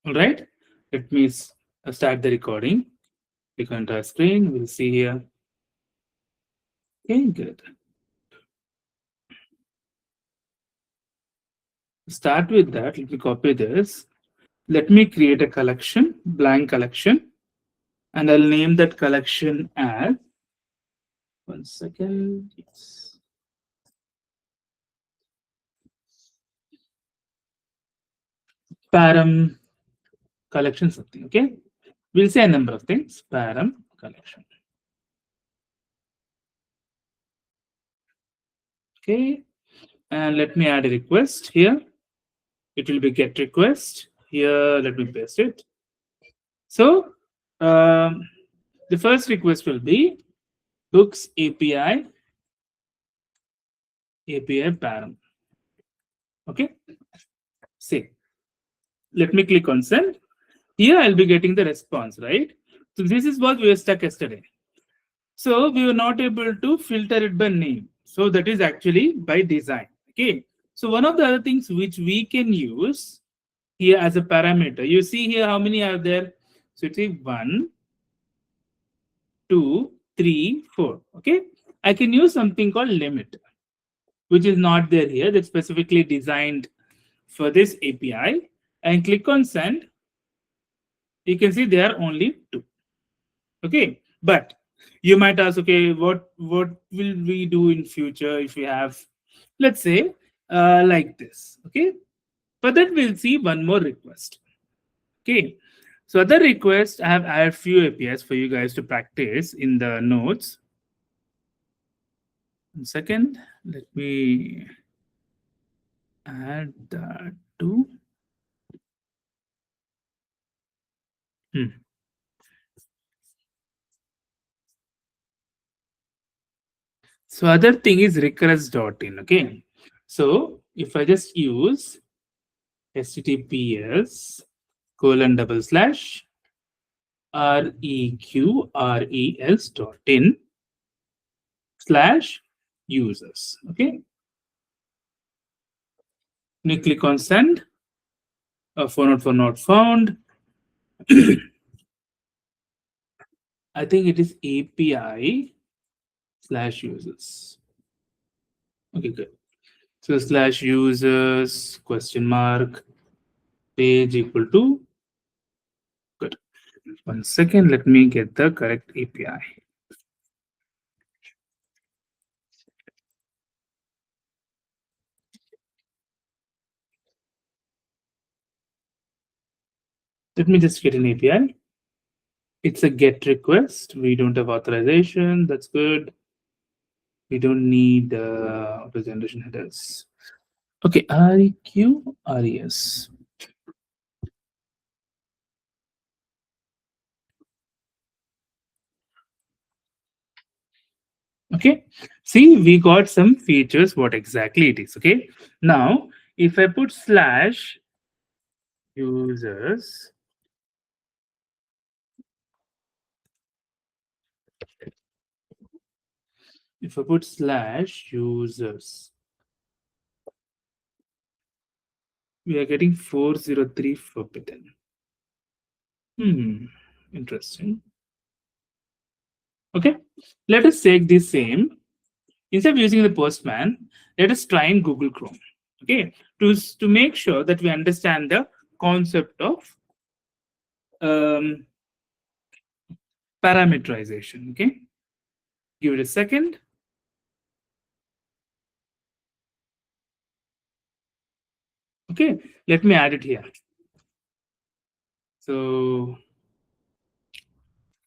All right. Let me start the recording. Click on entire screen. We'll see here. Okay, good. Start with that. Let me copy this. Let me create a collection, blank collection, and I'll name that collection as 1 second. Yes. Param collection something. Okay. We'll say a number of things. Param collection. Okay. And let me add a request here. It will be get request. Here, let me paste it. So the first request will be books API param. Okay. See, let me click on send. Here I'll be getting the response, right? So this is what we were stuck yesterday. So we were not able to filter it by name. So that is actually by design. Okay. So one of the other things which we can use here as a parameter, you see here how many are there? So it's 1, 2, 3, 4. Okay. I can use something called limit, which is not there here. That's specifically designed for this API. And click on send. You can see there are only 2. Okay. But you might ask, okay, what will we do in future if we have, let's say, like this? Okay. For that, we'll see one more request. Okay. So other request, I have added few APIs for you guys to practice in the notes. 1 second. Let me add that to. So other thing is recurrence.in. Okay. So if I just use https :/ reqres.in/users. Okay. You click on send. For not found. I think it is API/users. Okay, good. So /users question mark page equal to good. 1 second. Let me get the correct API. Let me just get an API. It's a GET request. We don't have authorization. That's good. We don't need auto generation headers. Okay, REQRES. Okay, see, we got some features, what exactly it is. Okay, now if I put /users, if I put /users, we are getting 403 forbidden. Interesting. Okay, let us take the same. Instead of using the Postman, let us try in Google Chrome. Okay, to make sure that we understand the concept of parameterization. Okay, give it a second. Okay, let me add it here. So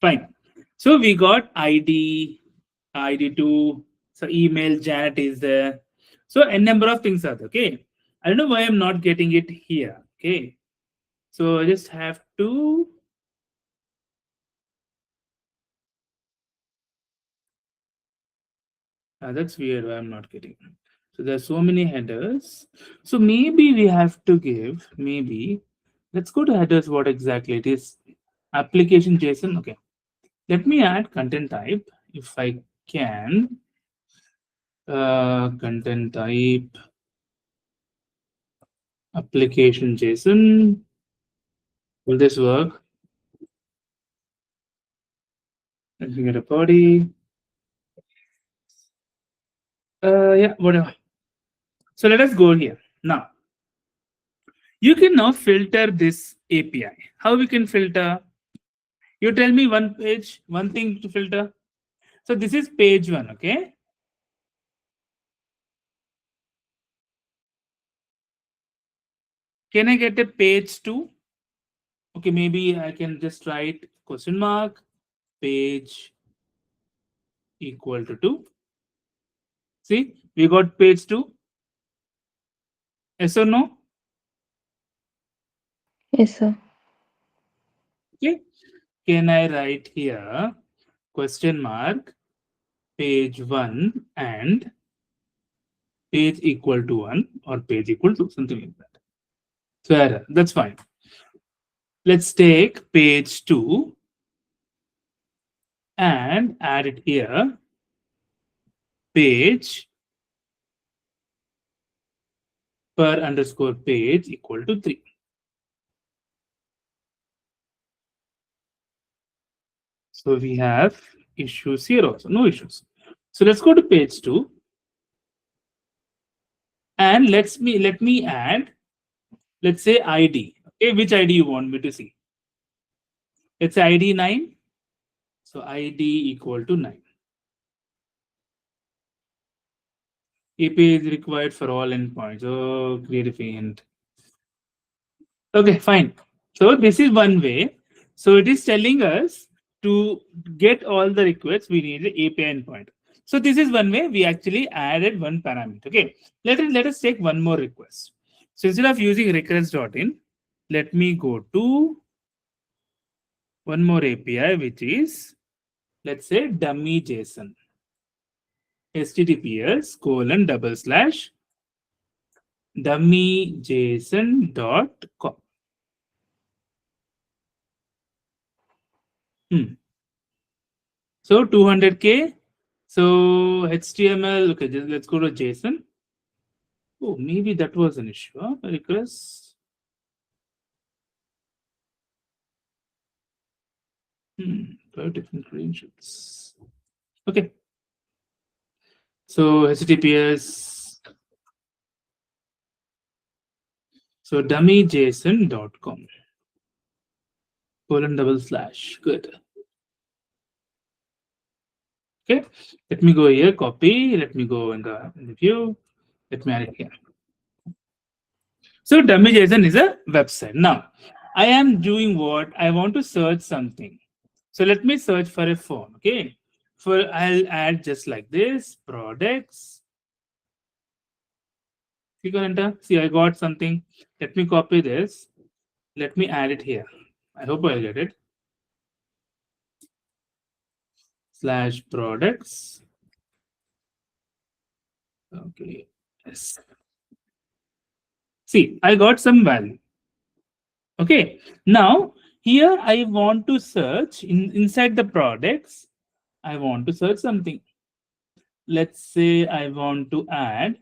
fine. So we got ID2. So email Janet is there. So a number of things are there. Okay, I don't know why I'm not getting it here. Okay, so I just have to. That's weird. Why I'm not getting. So there's so many headers. So maybe we have to give, maybe, let's go to headers, what exactly it is. Application JSON. Okay. Let me add content type if I can. Content type, application JSON. Will this work? Let me get a body. Yeah, whatever. So let us go here. Now, you can now filter this API. How we can filter? You tell me one page, one thing to filter. So this is page one, okay? Can I get a page two? Okay, maybe I can just write question mark, page equal to 2. See, we got page 2. Yes or no? Yes, sir. Okay. Can I write here question mark, page 1 and page equal to 1 or page equal to something like that? So error, that's fine. Let's take page 2 and add it here, page per underscore page equal to 3. So we have issues here also, no issues. So let's go to page 2 and let me add, let's say ID. Okay, which ID you want me to see? Let's say ID 9. So ID equal to 9. API is required for all endpoints. Oh, create a field. Okay, fine. So this is one way. So it is telling us to get all the requests, we need the API endpoint. So this is one way we actually added one parameter. Okay, let us take one more request. So instead of using request.in, let me go to one more API, which is, let's say, dummy JSON. https:// dummyjson.com. So 200K. So HTML. Okay, let's go to JSON. Oh, maybe that was an issue. Huh? Request. Five different screenshots. Okay. So HTTPS. So dummyjson.com. :/. Good. Okay. Let me go here. Copy. Let me go in the view. Let me add it here. So dummy.json is a website. Now, I am doing what? I want to search something. So let me search for a phone. Okay. I'll add just like this, products. Click on enter. See, I got something. Let me copy this. Let me add it here. I hope I'll get it. /products. Okay. Yes. See, I got some value. Okay. Now, here I want to search inside the products. I want to search something. Let's say I want to add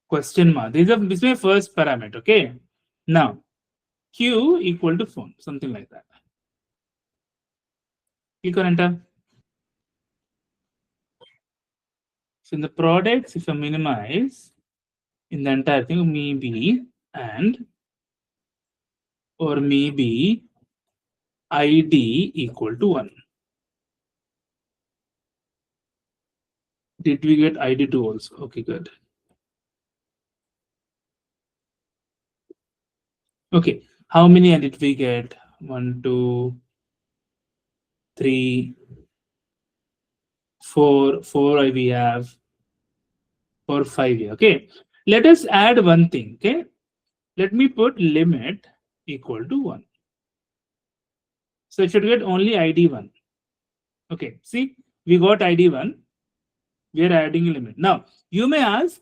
question mark. This is my first parameter. Okay. Now, Q equal to phone, something like that. Click on enter. So in the products, if I minimize in the entire thing, maybe and or maybe ID equal to 1. Did we get ID 2 also? Okay, good. Okay, how many did we get? 1, 2, 3, 4. 4 we have. 4, 5 here. Okay, let us add one thing. Okay, let me put limit equal to 1. So it should get only ID 1. Okay, see, we got ID 1. We are adding a limit. Now, you may ask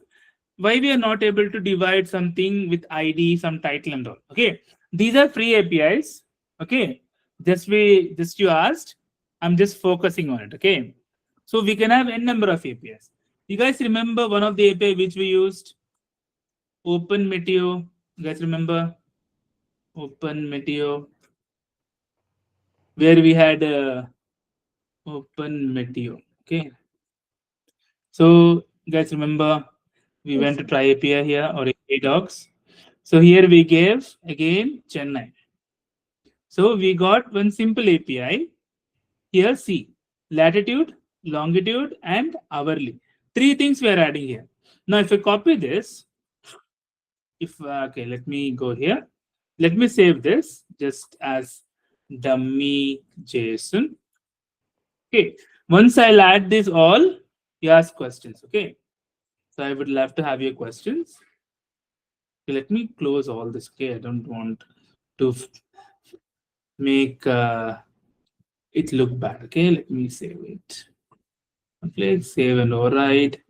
why we are not able to divide something with ID, some title and all. Okay, these are free APIs. Okay, just you asked. I'm just focusing on it. Okay, so we can have n number of APIs. You guys remember one of the API which we used? Open Meteo. You guys remember Open Meteo, where we had Open Meteo. Okay. So guys remember we Yes, went to sir. try API here or API docs. So here we gave again Chennai. So we got one simple API. Here see latitude, longitude, and hourly. Three things we are adding here. Now if I copy this, if okay, let me go here. Let me save this just as dummy JSON. Okay. Once I'll add this all, you ask questions. Okay. So I would love to have your questions. Okay, let me close all this. Okay. I don't want to make it look bad. Okay. Let me save it. Click save and override.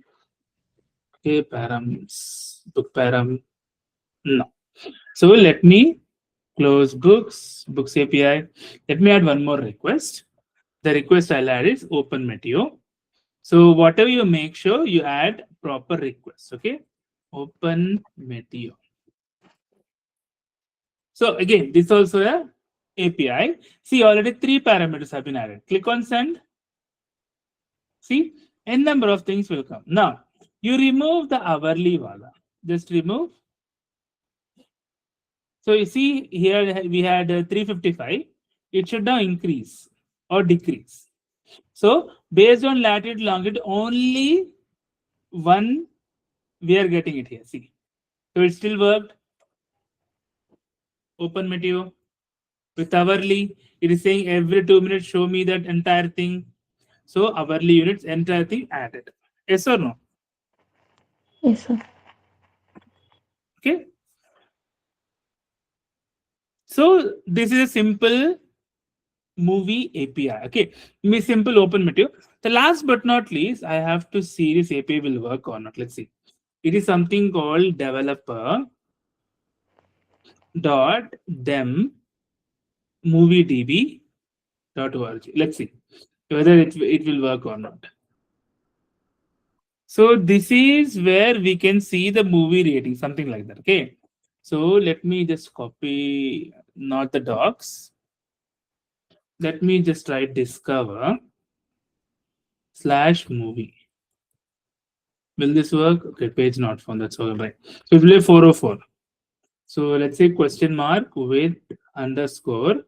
Okay. Params. Book param. No. So let me close books API. Let me add one more request. The request I'll add is open Meteo. So whatever you make sure you add proper request. Okay. Open Meteo. So again, this also a API. See, already three parameters have been added. Click on send. See, n number of things will come. Now, you remove the hourly wala. Just remove. So you see here we had 355. It should now increase or decrease. So based on latitude, longitude, only one we are getting it here. See, so it still worked. Open Meteo with hourly. It is saying every 2 minutes show me that entire thing. So hourly units, entire thing added. Yes or no? Yes, sir. Okay. So this is a simple movie API. Okay. Me simple open material. The last but not least, I have to see this API will work or not. Let's see. It is something called developer dot dem moviedb.org. Let's see whether it will work or not. So this is where we can see the movie rating, something like that. Okay. So let me just copy not the docs. Let me just write discover slash movie. Will this work? Okay, page not found. That's all right. So it will be 404. So let's say question mark with underscore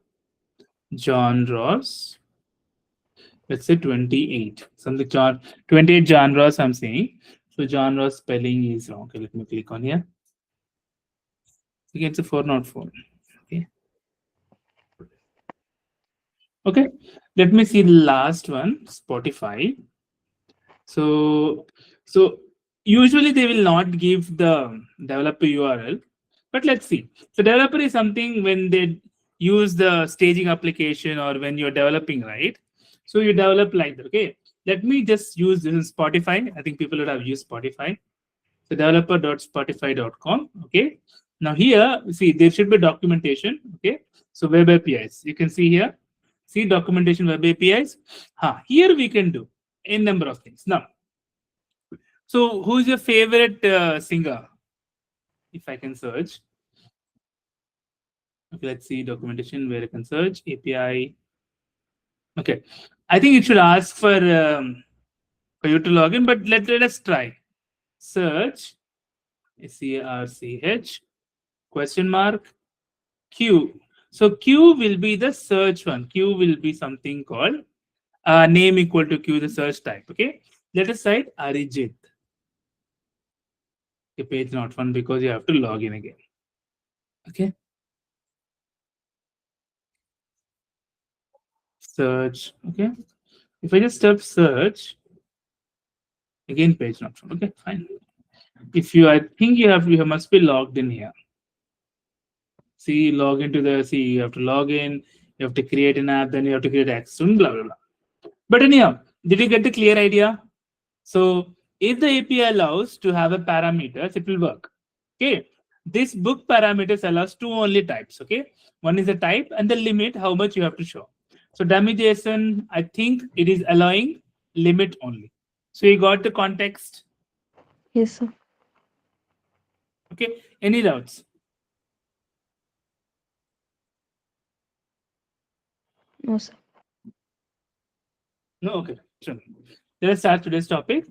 John Ross. Let's say 28. Something John 28 John Ross I'm saying. So John Ross spelling is wrong. Okay, let me click on here. Again, it's a 404. Okay. Okay. Let me see the last one, Spotify. So usually they will not give the developer URL, but let's see. So developer is something when they use the staging application or when you're developing, right? So you develop like that. Okay. Let me just use this in Spotify. I think people would have used Spotify. So developer.spotify.com. Okay. Now here, see, there should be documentation. Okay. So web APIs. You can see here. See documentation web APIs. Here we can do a number of things. Now, so who is your favorite singer? If I can search. Okay, let's see documentation where I can search API. Okay. I think it should ask for you to log in, but let us try. Search SERCH question mark Q. So Q will be the search one. Q will be something called name equal to Q, the search type. Okay. Let us write Arijit. Okay, page not found because you have to log in again. Okay. Search. Okay. If I just type search, again page not found. Okay, fine. If you, I think you must be logged in here. See, log into the, see, you have to log in, you have to create an app, then you have to create access, blah, blah, blah. But anyhow, did you get the clear idea? So if the API allows to have a parameters, it will work. Okay. This book parameters allows two only types. Okay. One is the type and the limit, how much you have to show. So dummy JSON, I think it is allowing limit only. So you got the context. Yes, sir. Okay, any doubts? No, sir. No, okay, sure. Let's start today's topic.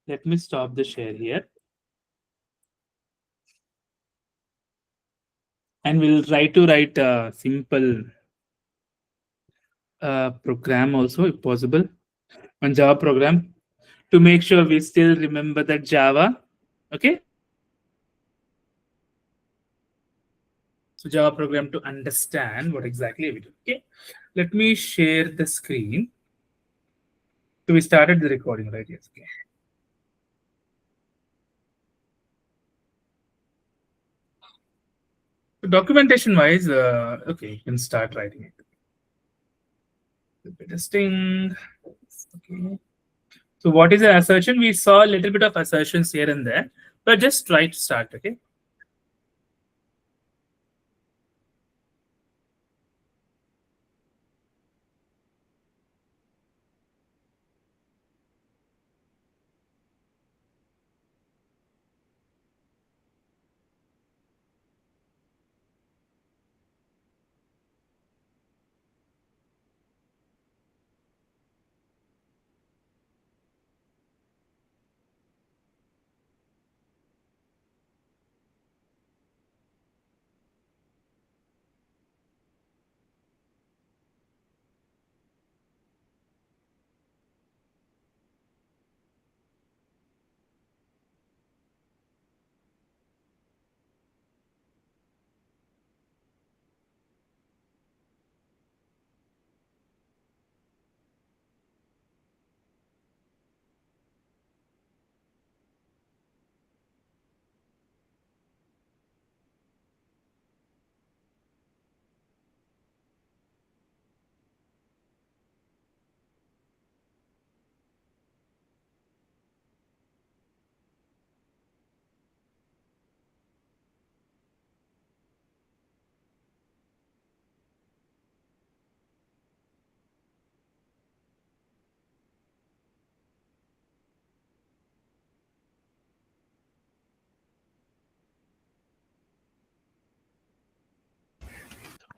Let me stop the share here, and we'll try to write a simple program also, if possible, on Java program to make sure we still remember that Java. Okay, so Java program to understand what exactly we do. Okay, let me share the screen. So we started the recording, right? Yes. Okay. So documentation wise, okay, you can start writing it. Testing. Okay. So what is the assertion? We saw a little bit of assertions here and there, but just try to start. Okay.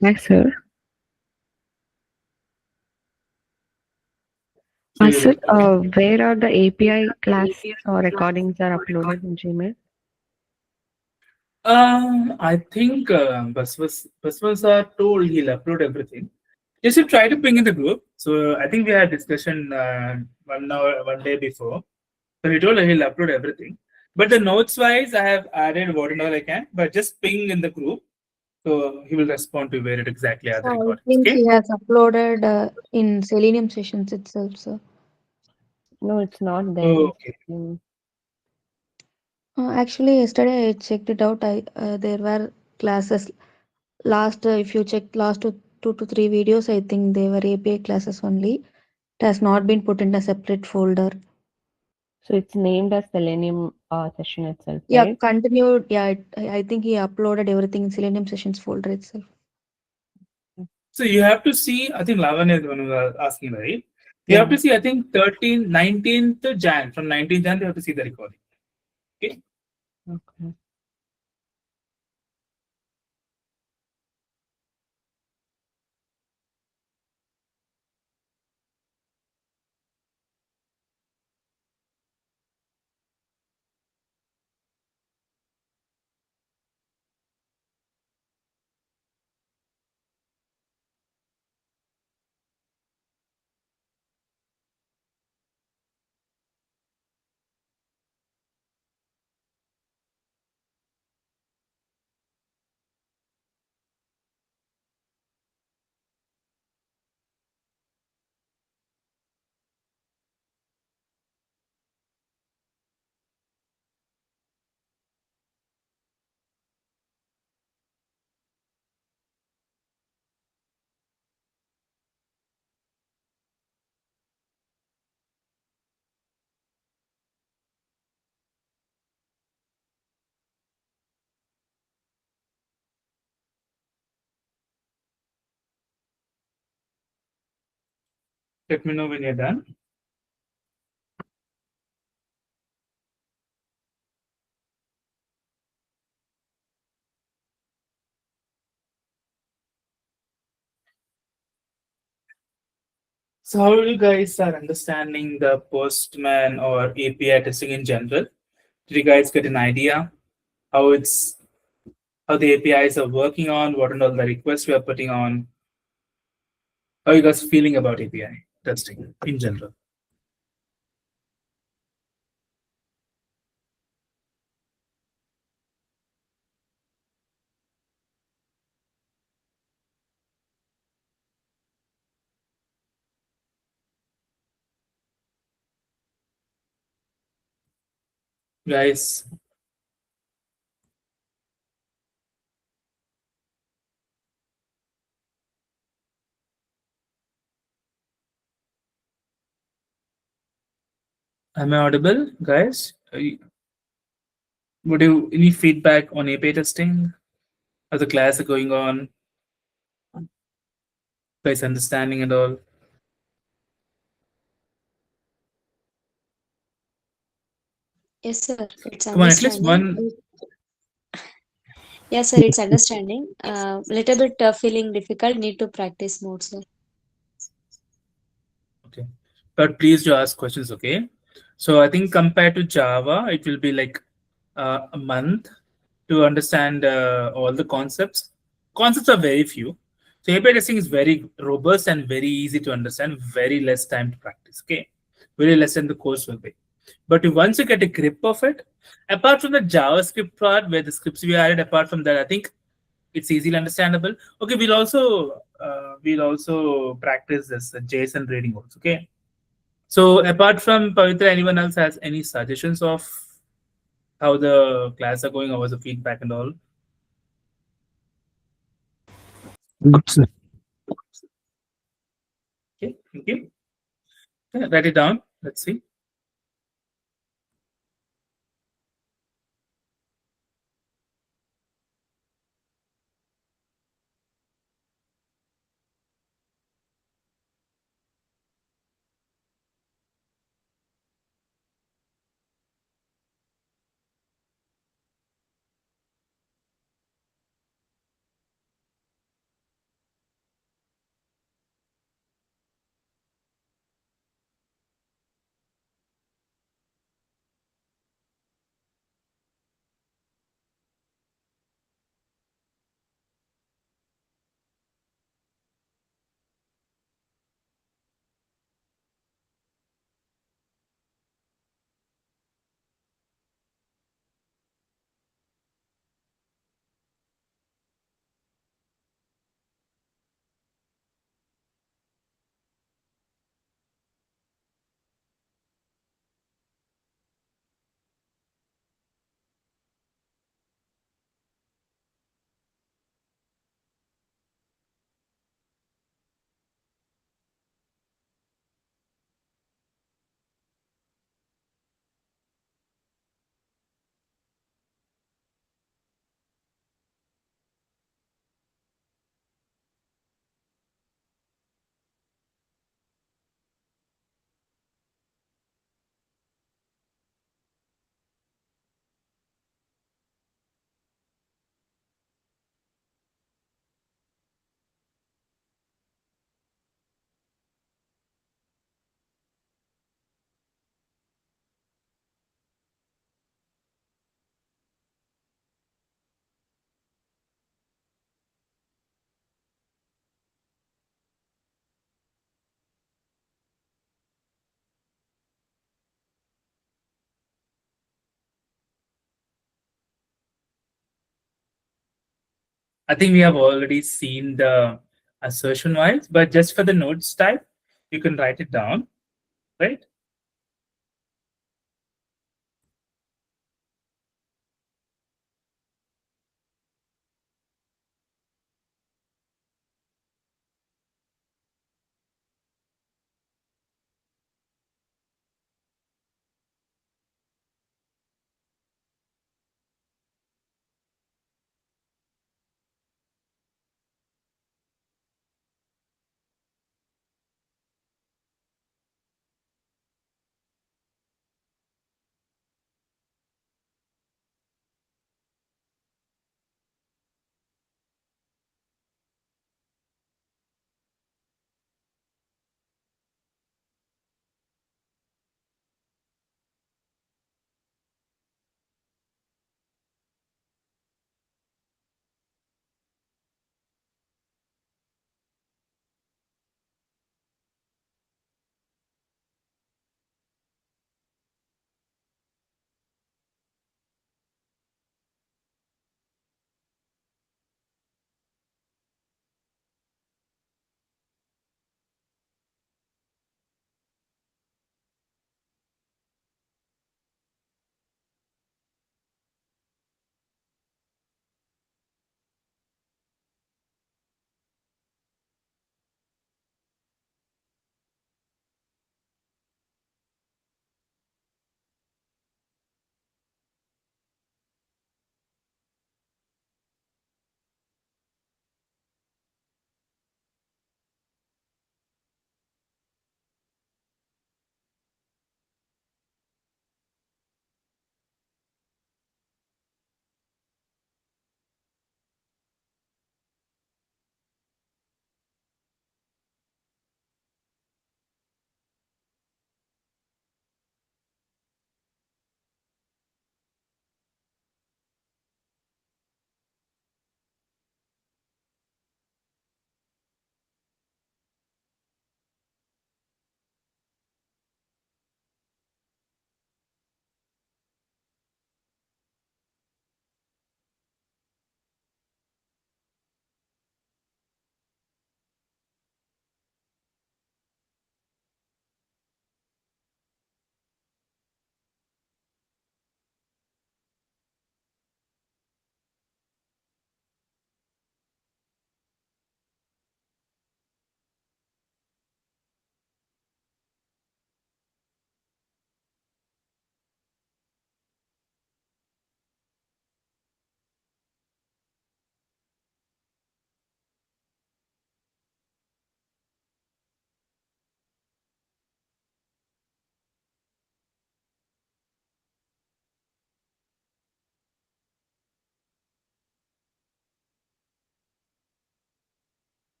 Yes, sir. So you Sir, okay. where are the API classes or recordings are uploaded in Gmail? I think Baswas are told he'll upload everything. Just you try to ping in the group. So I think we had discussion 1 hour, 1 day before. So he told he'll upload everything. But the notes wise, I have added what and all I can. But just ping in the group, so he will respond to where it exactly are So the I recordings. think Okay. he has uploaded in Selenium sessions itself, sir. No, it's not there in Okay. Gmail. Actually, yesterday I checked it out. I there were classes. Last, if you check last two to three videos, I think they were API classes only. It has not been put in a separate folder. So it's named as Selenium session itself, Yeah, right? continued. Yeah, I think he uploaded everything in Selenium sessions folder itself. So you have to see. I think Lavan is the one who was asking, right? You have Yeah. to see. I think 13th, 19th Jan. From 19th Jan, you have to see the recording. Okay. Okay. Let me know when you're done. So how you guys are understanding the Postman or API testing in general? Did you guys get an idea how it's how the APIs are working on, what and all the requests we are putting on? How are you guys feeling about API testing in general? Guys, am I audible? Guys, would you any feedback on API testing? How the class are going on? Guys understanding and all? Yes, sir. It's Come on, at least understanding. one. Yes, sir. It's understanding. Little bit feeling difficult. Need to practice more, sir. Okay. But please do ask questions, okay? So I think compared to Java, it will be like a month to understand all the concepts. Concepts are very few. So API testing is very robust and very easy to understand, very less time to practice, okay? Very less than the course will be. But once you get a grip of it, apart from the JavaScript part where the scripts we added, apart from that, I think it's easily understandable. Okay, we'll also practice this JSON reading also. Okay. So apart from Pavitra, anyone else has any suggestions of how the class are going, or was the feedback and all? Good, sir. Okay, thank you. Yeah, write it down. Let's see. I think we have already seen the assertion wise, but just for the notes type, you can write it down, right?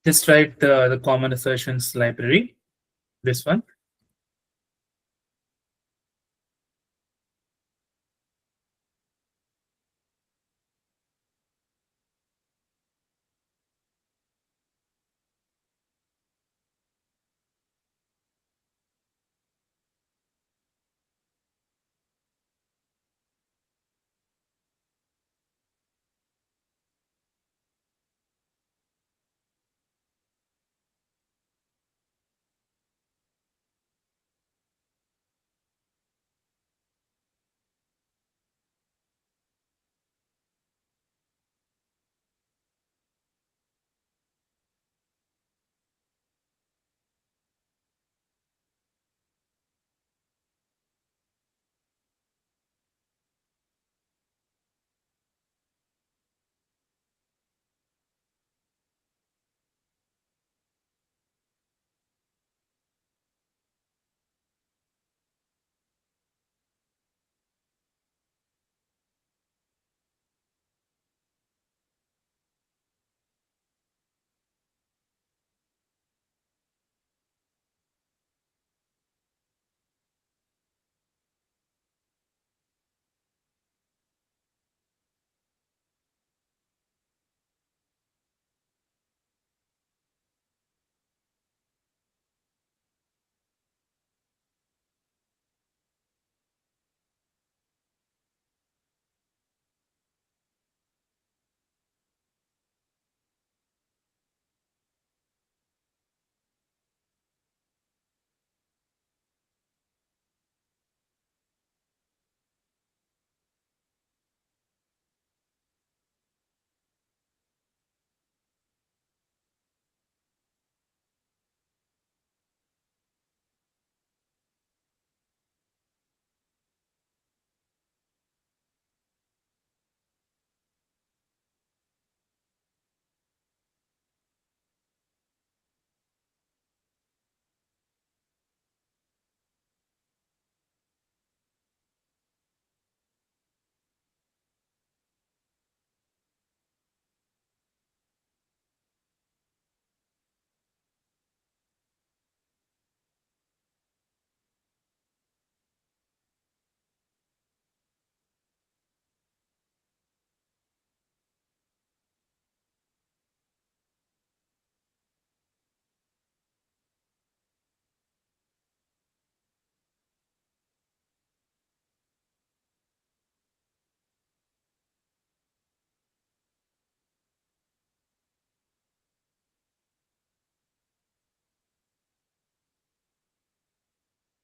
Just write the common assertions library, this one.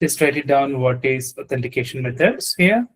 Just write it down what is authentication methods here.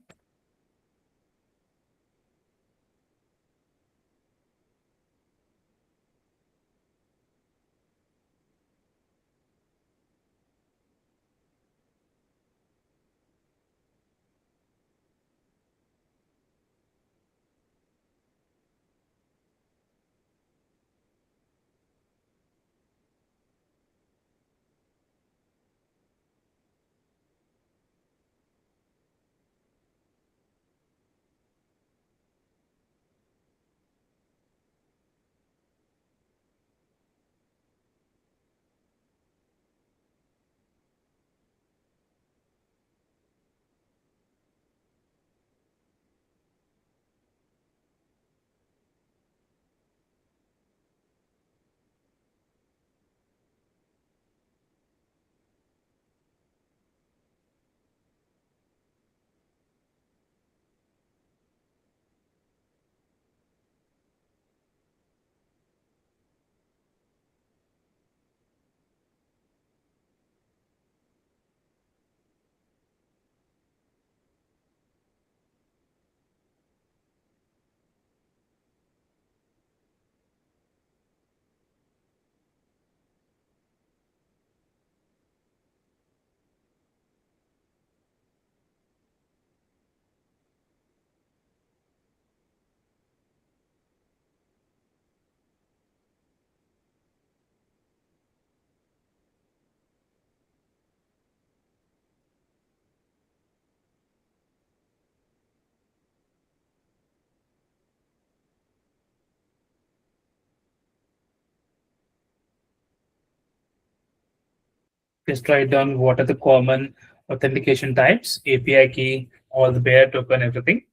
Just write down what are the common authentication types, API key, all the bearer token, everything.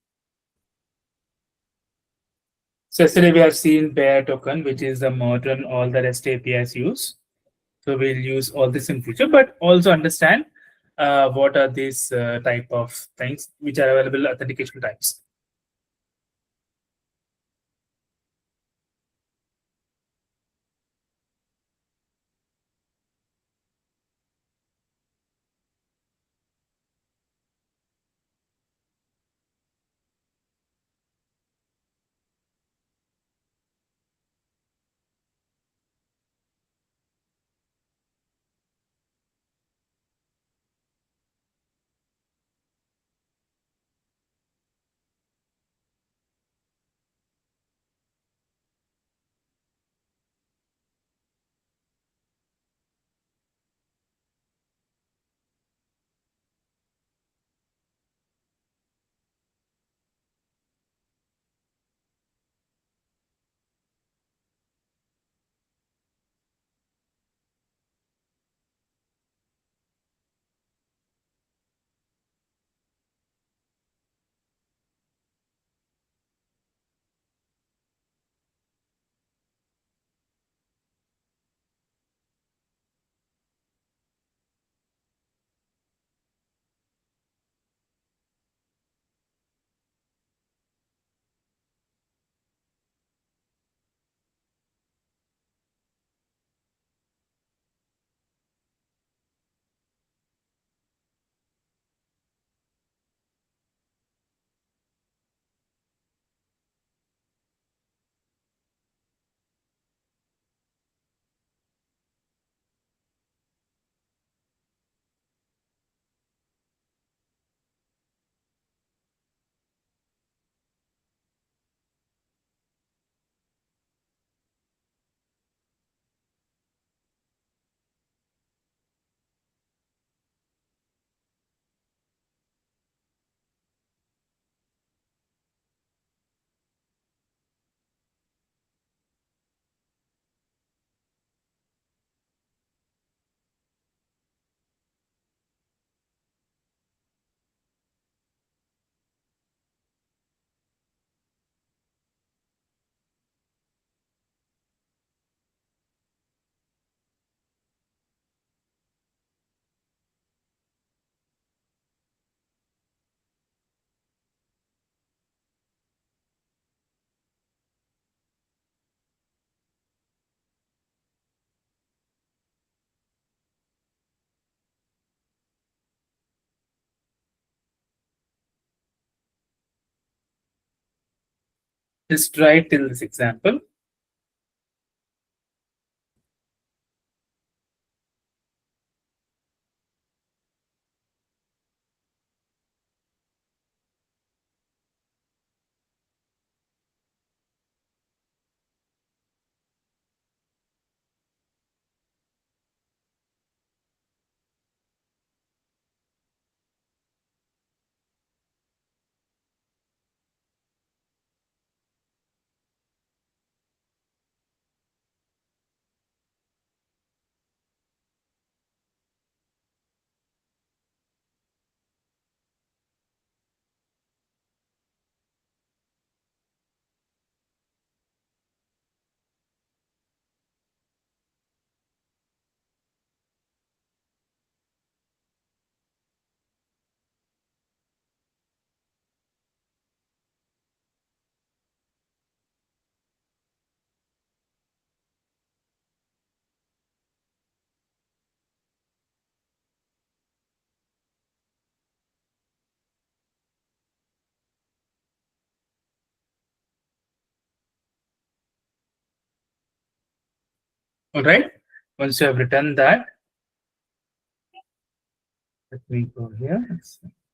So yesterday we have seen bearer token, which is the modern all the REST APIs use. So we'll use all this in future, but also understand what are these type of things which are available authentication types. Just write till this example. All right. Once you have written that, let me go here.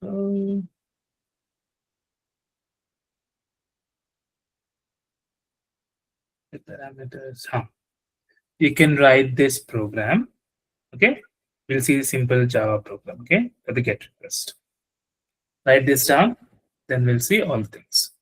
So, the parameters. You can write this program. Okay. We'll see the simple Java program. Okay. For the GET request. Write this down. Then we'll see all things.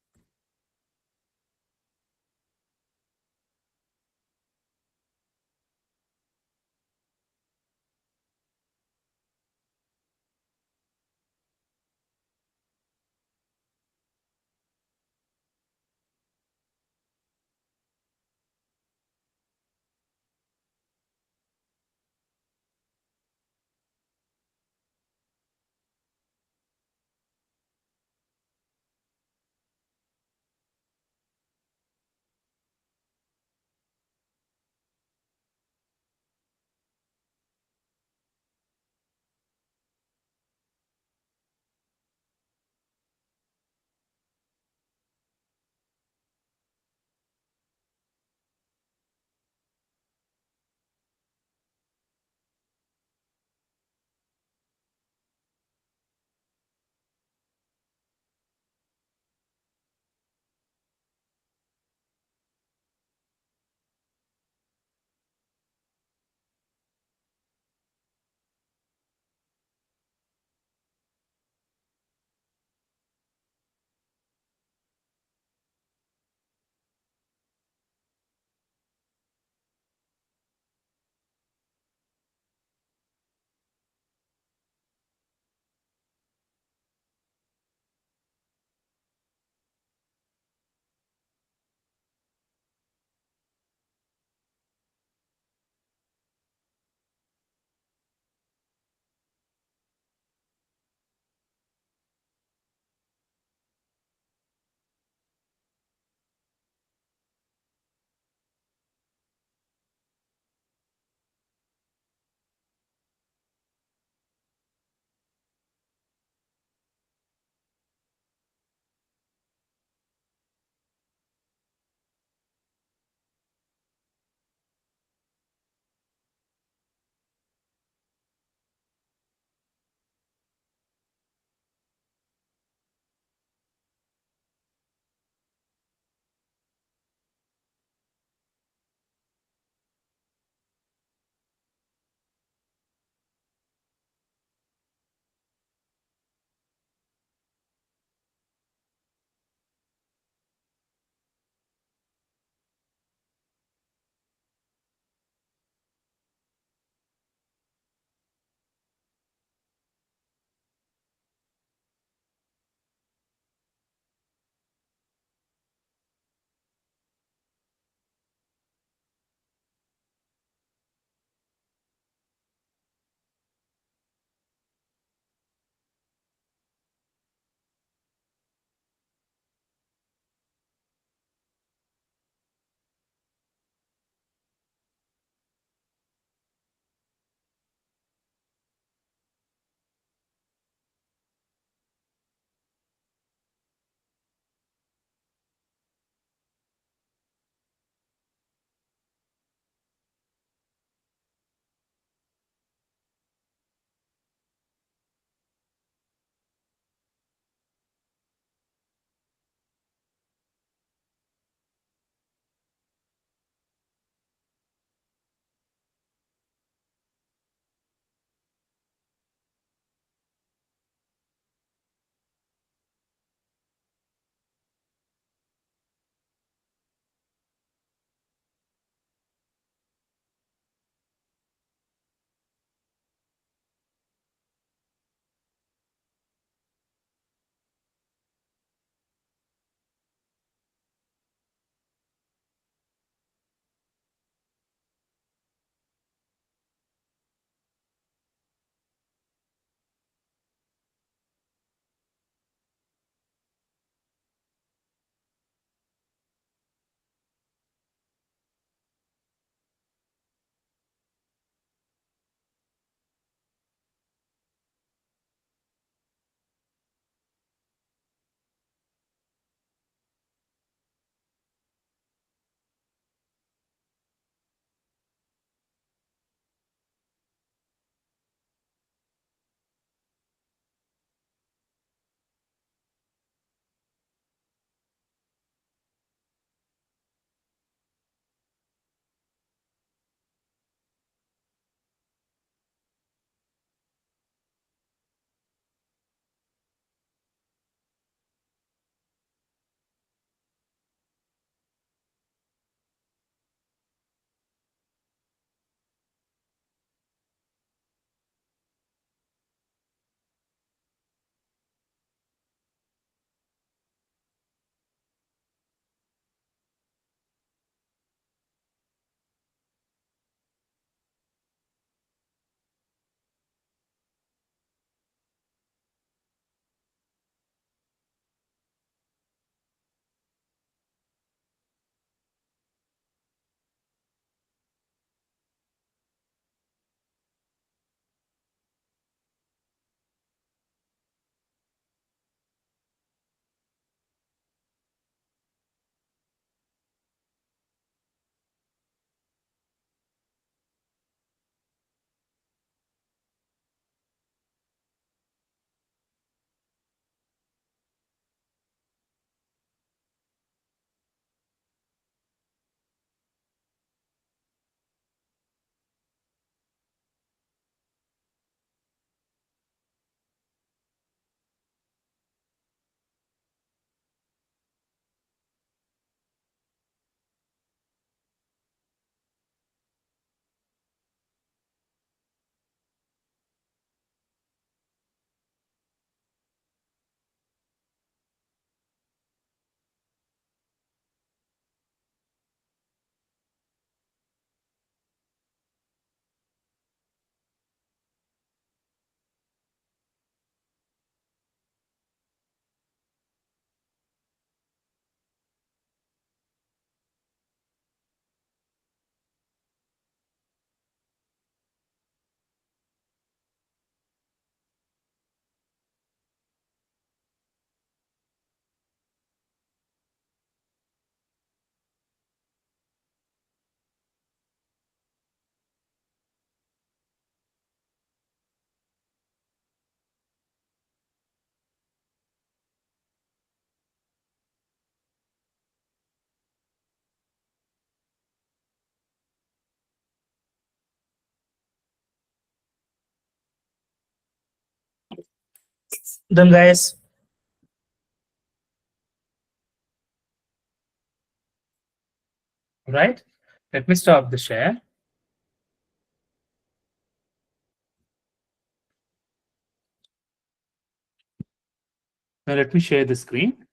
Done, guys. Right. Let me stop the share. Now let me share the screen.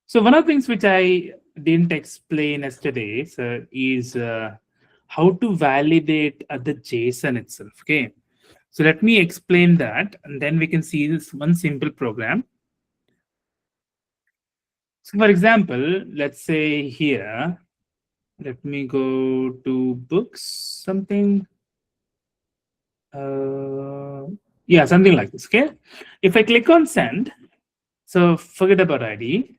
So one of the things which I didn't explain yesterday is how to validate the JSON itself. Okay. So let me explain that, and then we can see this one simple program. So for example, let's say here, let me go to books, something. Yeah, something like this. Okay. If I click on send, so forget about ID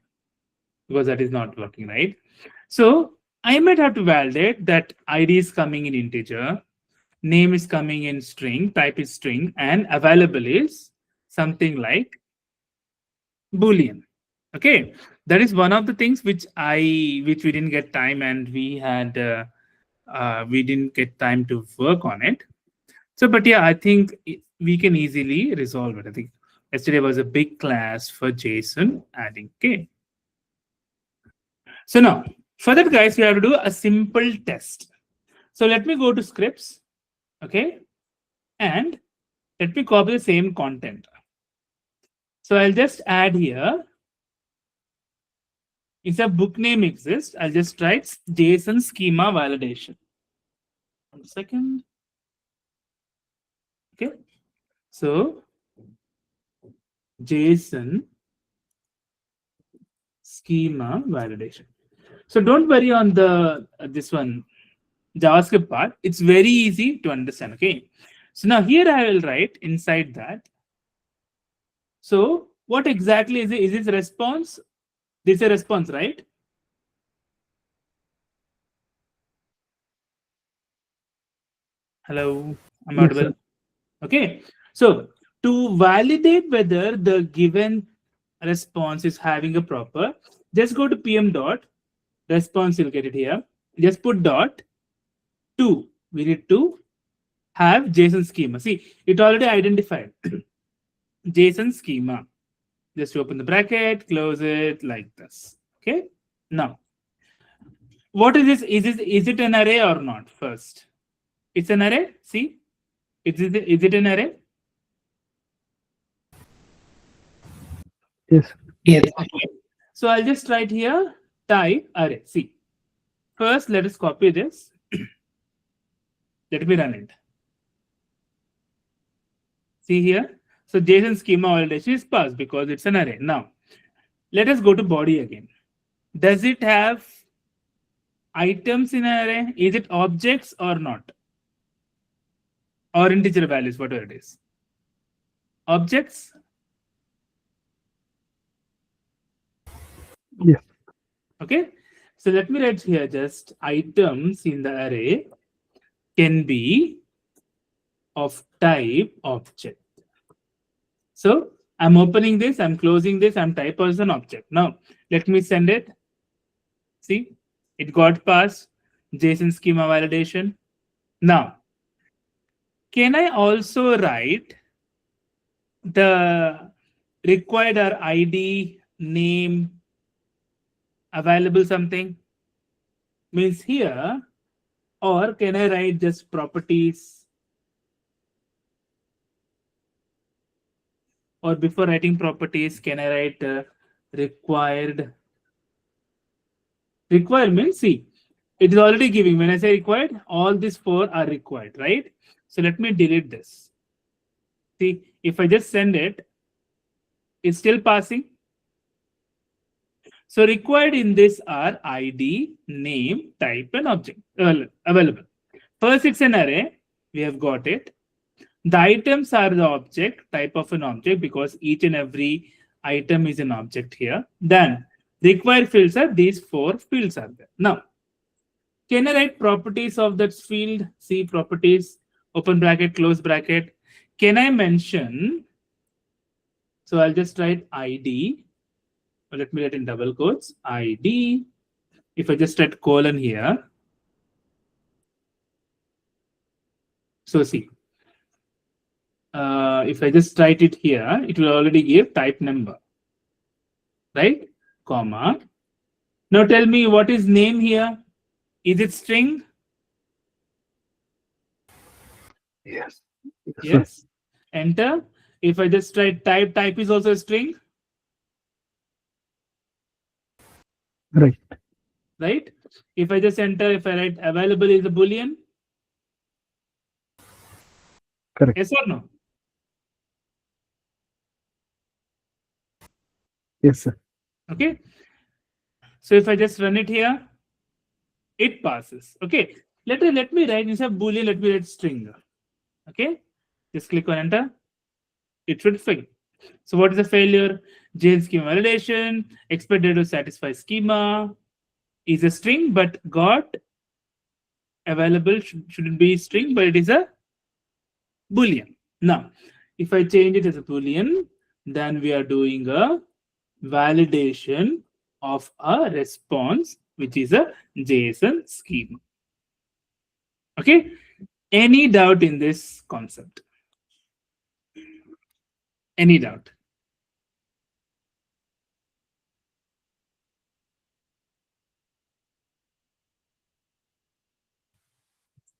because that is not working, right? So I might have to validate that ID is coming in integer, name is coming in string, type is string, and available is something like Boolean. Okay, that is one of the things which we didn't get time, and we didn't get time to work on it. So, but yeah, I think we can easily resolve it. I think yesterday was a big class for JSON adding. Okay. So now, for that, guys, we have to do a simple test. So let me go to scripts. Okay. And let me copy the same content. So I'll just add here. If a book name exists, I'll just write JSON schema validation. 1 second. Okay. So JSON schema validation. So don't worry on the this one JavaScript part. It's very easy to understand. Okay. So now here I will write inside that. So what exactly is it? Is this response? This is a response, right? Hello, I'm Yes, audible. sir. Okay. So to validate whether the given response is having a proper, just go to pm dot response. You'll get it here. Just put dot to. We need to have JSON schema. See, it already identified JSON schema. Just open the bracket, close it like this. Okay. Now, what is this? Is it an array or not? First, it's an array. See, is it an array? Yes. Yes. Okay. So I'll just write here type array. See, first let us copy this. Let me run it. See here. So JSON schema validation is passed because it's an array. Now, let us go to body again. Does it have items in an array? Is it objects or not? Or integer values, whatever it is. Objects. Yes. Okay. So let me write here just items in the array can be of type object. So I'm opening this, I'm closing this, I'm type as an object. Now let me send it. See, it got passed JSON schema validation. Now, can I also write the required or ID, name, available something? Means here, or can I write just properties? Or before writing properties, can I write required? Required means, see, it is already giving. When I say required, all these four are required, right? So let me delete this. See, if I just send it, it's still passing. So required in this are ID, name, type, and object available. First, it's an array. We have got it. The items are the object, type of an object, because each and every item is an object here. Then required fields are these four fields are there. Now, can I write properties of that field? See properties, open bracket, close bracket. Can I mention? So I'll just write ID. Let me write in double quotes, ID. If I just write colon here. So see, if I just write it here, it will already give type number, right? Comma. Now tell me what is name here? Is it string? Yes. Yes, sir. Yes. Enter. If I just write type is also a string, Right. right? If I just enter, if I write available is a boolean, Correct. yes or no? Yes, sir. Okay. So if I just run it here, it passes. Okay. Let me write instead of boolean, let me write string. Okay. Just click on enter. It should fail. So what is the failure? JSON schema validation, expected to satisfy schema is a string, but got available shouldn't be string, but it is a boolean. Now, if I change it as a boolean, then we are doing a validation of a response, which is a JSON schema. Okay. Any doubt in this concept? Any doubt?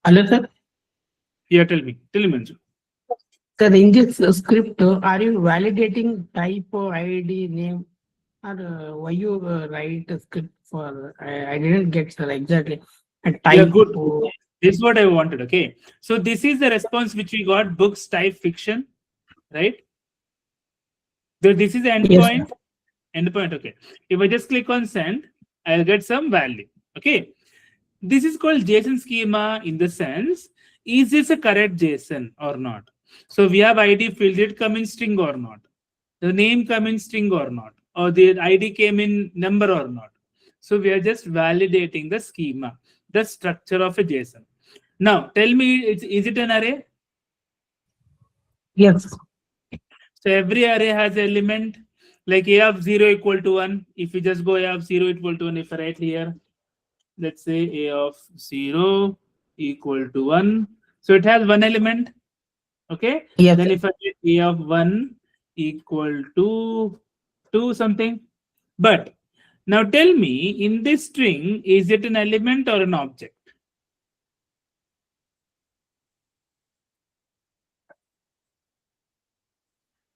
Hello, sir. Yeah, tell me, Manju. Sir, in this script, are you validating type or ID name, or why you write a script for? I didn't get, sir, exactly. A type. Yeah, good. This is what I wanted. Okay. So this is the response which we got: books, type, fiction, right? So this is the endpoint. Endpoint. Okay. If I just click on send, I'll get some value. Okay. This is called JSON schema in the sense, is this a correct JSON or not? So we have ID field, did it come in string or not? The name come in string or not? Or the ID came in number or not? So we are just validating the schema, the structure of a JSON. Now tell me, is it an array? Yes. So every array has element like a of 0 equal to 1. If you just go a of 0 equal to 1, if I write here, let's say a of 0 equal to 1. So it has one element. Okay. Yes. Then if I get a of 1 equal to 2 something. But now tell me, in this string, is it an element or an object?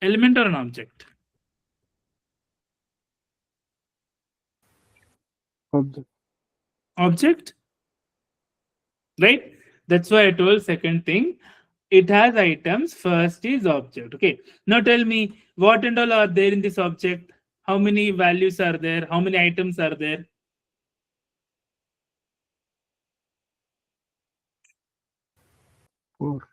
Element or an object? Object. Object, right? That's why I told second thing. It has items. First is object. Okay. Now tell me, what and all are there in this object? How many values are there? How many items are there? 4.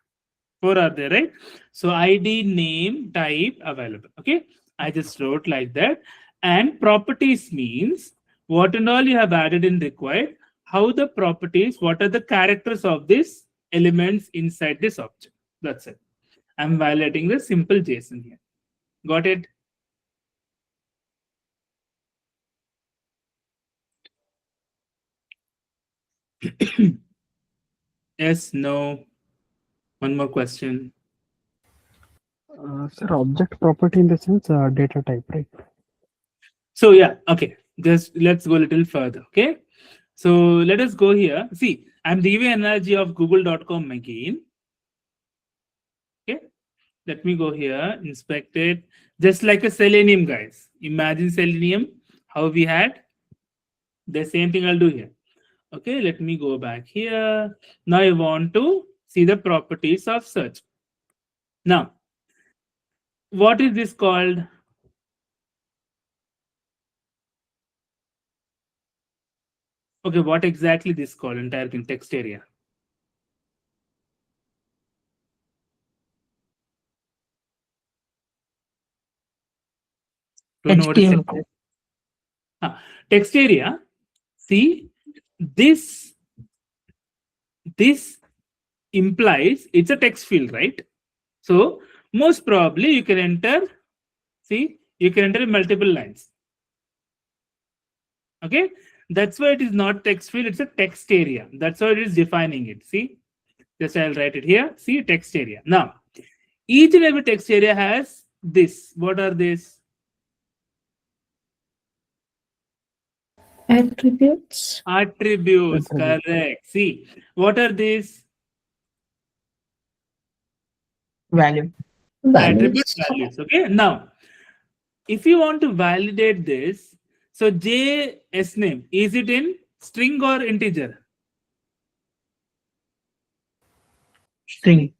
4 are there, right? So ID, name, type, available. Okay. I just wrote like that. And properties means what and all you have added in required, how the properties, what are the characters of these elements inside this object. That's it. I'm violating the simple JSON here. Got it? Yes, no. One more question. Sir, object property in the sense data type, right? So yeah, okay. Just let's go a little further. Okay. So let us go here. See, I'm giving an analogy of google.com again. Okay. Let me go here, inspect it. Just like a Selenium, guys. Imagine Selenium, how we had. The same thing I'll do here. Okay, let me go back here. Now I want to see the properties of search. Now, what is this called? Okay, what exactly this called? Entire thing, text area. Don't know what is text area. Text area. See, this implies it's a text field, right? So most probably you can enter, see, you can enter multiple lines. Okay, that's why it is not text field, it's a text area. That's why it is defining it. See, just I'll write it here. See, text area. Now, Each and every text area has this. What are these? Attributes. Attributes. Attribute. Correct. See, what are these? Value. Attribute Values. values. Okay. Now, if you want to validate this, so JS name, is it in string or integer? String.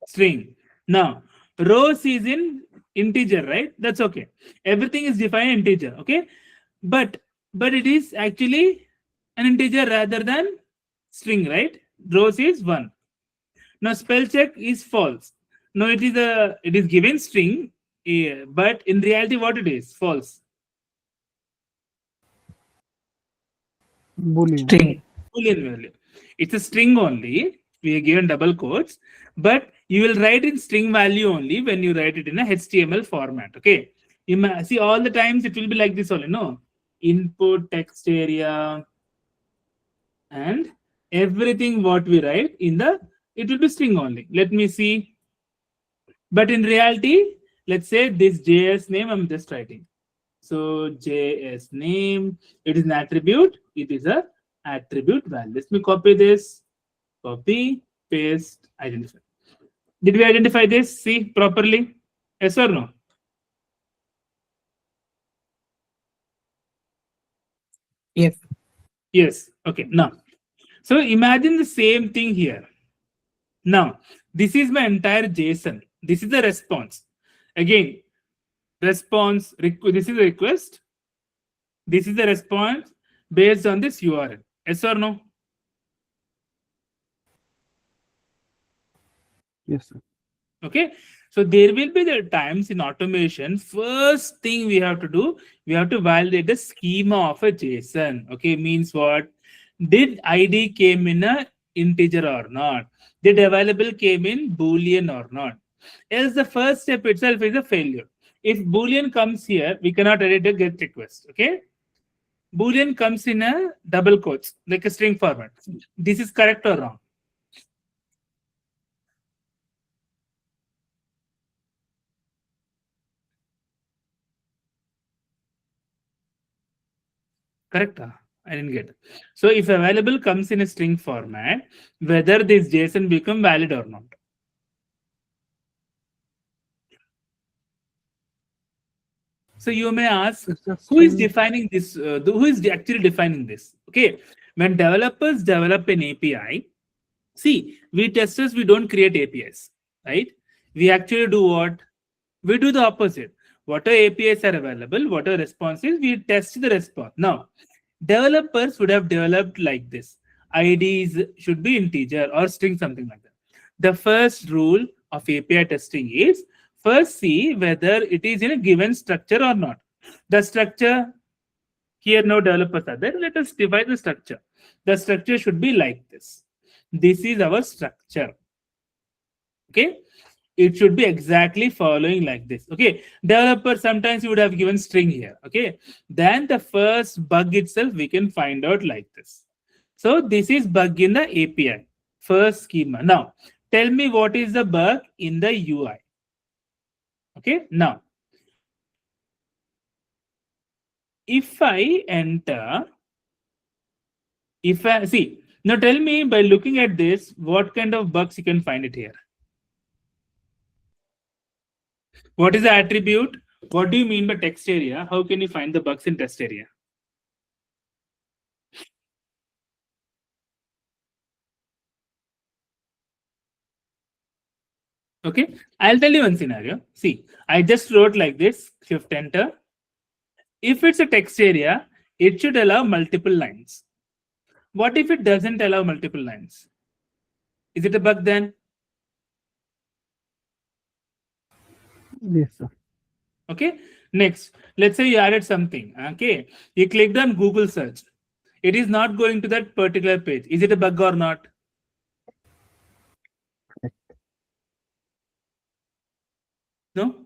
String. Now, rows is in integer, right? That's okay. Everything is defined in integer. Okay. But it is actually an integer rather than string, right? Rows is 1. Now spell check is false. No, it is given string, but in reality, what it is? False. Boolean. String. Boolean value. It's a string only. We are given double quotes, but you will write in string value only when you write it in a HTML format. Okay. See, all the times it will be like this only. No, input text area and everything what we write in the, it will be string only. Let me see. But in reality, let's say this JS name I'm just writing. So JS name, it is an attribute. It is a attribute value. Let me copy this. Copy, paste, identify. Did we identify this? See properly? Yes or no? Yes. Yes. Okay. Now, so imagine the same thing here. Now, this is my entire JSON. This is the response. Again, response, this is the request. This is the response based on this URL. Yes or no? Yes, sir. Okay. So there will be the times in automation. First thing we have to do, we have to validate the schema of a JSON. Okay, means what? Did ID came in a integer or not? Did available came in Boolean or not? Else the first step itself is a failure. If Boolean comes here, we cannot edit a get request. Okay. Boolean comes in a double quotes, like a string format. This is correct or wrong? Correct? I didn't get it. So if available comes in a string format, whether this JSON become valid or not. So you may ask, It's a who is string. defining this? Who is actually defining this? Okay, when developers develop an API, see, we testers, we don't create APIs, right? We actually do what? We do the opposite. Whatever APIs are available, whatever responses, we test the response. Now, developers would have developed like this. IDs should be integer or string, something like that. The first rule of API testing is first see whether it is in a given structure or not. The structure, here no developers are there. Let us divide the structure. The structure should be like this. This is our structure. Okay. It should be exactly following like this. Okay. Developer, sometimes you would have given string here. Okay. Then the first bug itself, we can find out like this. So this is bug in the API. First schema. Now, tell me what is the bug in the UI. Okay. Now, if I enter, if I see, now tell me by looking at this, what kind of bugs you can find it here. What is the attribute? What do you mean by text area? How can you find the bugs in text area? Okay, I'll tell you one scenario. See, I just wrote like this, shift enter. If it's a text area, it should allow multiple lines. What if it doesn't allow multiple lines? Is it a bug then? Yes, sir. Okay, next, let's say you added something. Okay, you clicked on Google search. It is not going to that particular page. Is it a bug or not? No?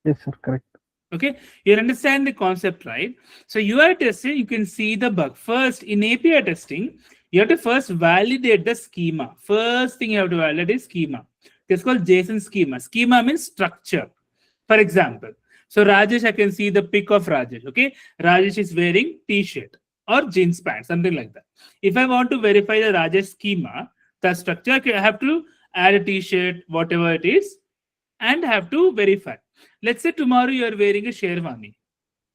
Yes, sir. Correct. Okay, you understand the concept, right? So UI testing, you can see the bug. First, in API testing, you have to first validate the schema. First thing you have to validate is schema. It's called JSON schema. Schema means structure. For example, so Rajesh, I can see the pic of Rajesh. Okay, Rajesh is wearing t-shirt or jeans pants, something like that. If I want to verify the Rajesh schema, the structure, I have to add a t-shirt, whatever it is, and have to verify. Let's say tomorrow you are wearing a sherwani,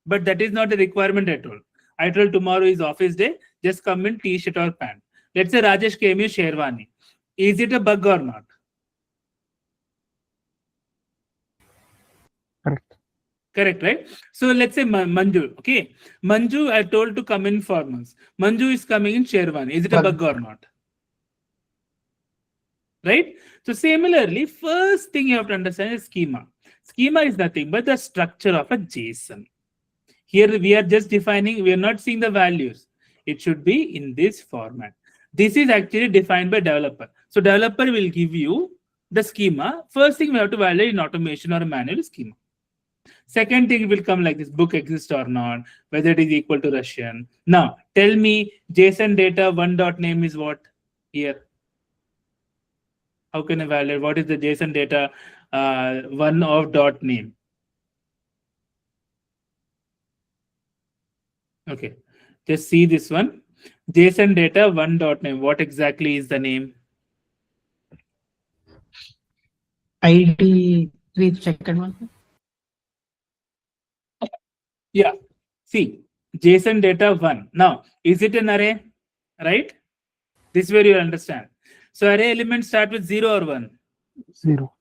but that is not a requirement at all. I told tomorrow is office day, just come in t-shirt or pant. Let's say Rajesh came in sherwani. Is it a bug or not? Correct. Correct, right? So let's say Manju. Okay, Manju, I told to come in formals. Manju is coming in sherwani. Is it a bug or not? Right? So similarly, first thing you have to understand is schema. Schema is nothing but the structure of a JSON. Here we are just defining, we are not seeing the values. It should be in this format. This is actually defined by developer. So developer will give you the schema. First thing we have to validate in automation or manual schema. Second thing will come like this: book exists or not, whether it is equal to Russian. Now tell me JSON data one dot name is what here? How can I validate what is the JSON data one of dot name? Okay, just see this one. JSON data one dot name. What exactly is the name? ID 3 second one. Yeah. See, JSON data one. Now, is it an array? Right? This is where you understand. So array elements start with 0 or 1. 0.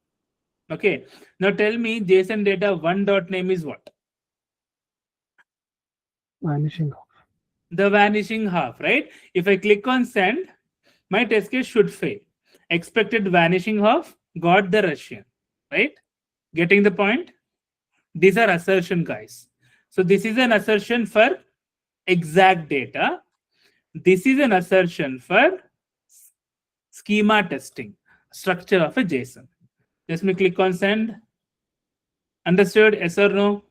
Okay. Now tell me JSON data one dot name is what? Vanishing off. The vanishing half, right? If I click on send, my test case should fail. Expected vanishing half, got the Russian, right? Getting the point? These are assertion, guys. So this is an assertion for exact data. This is an assertion for schema testing, structure of a JSON. Just me click on send. Understood? Yes or no?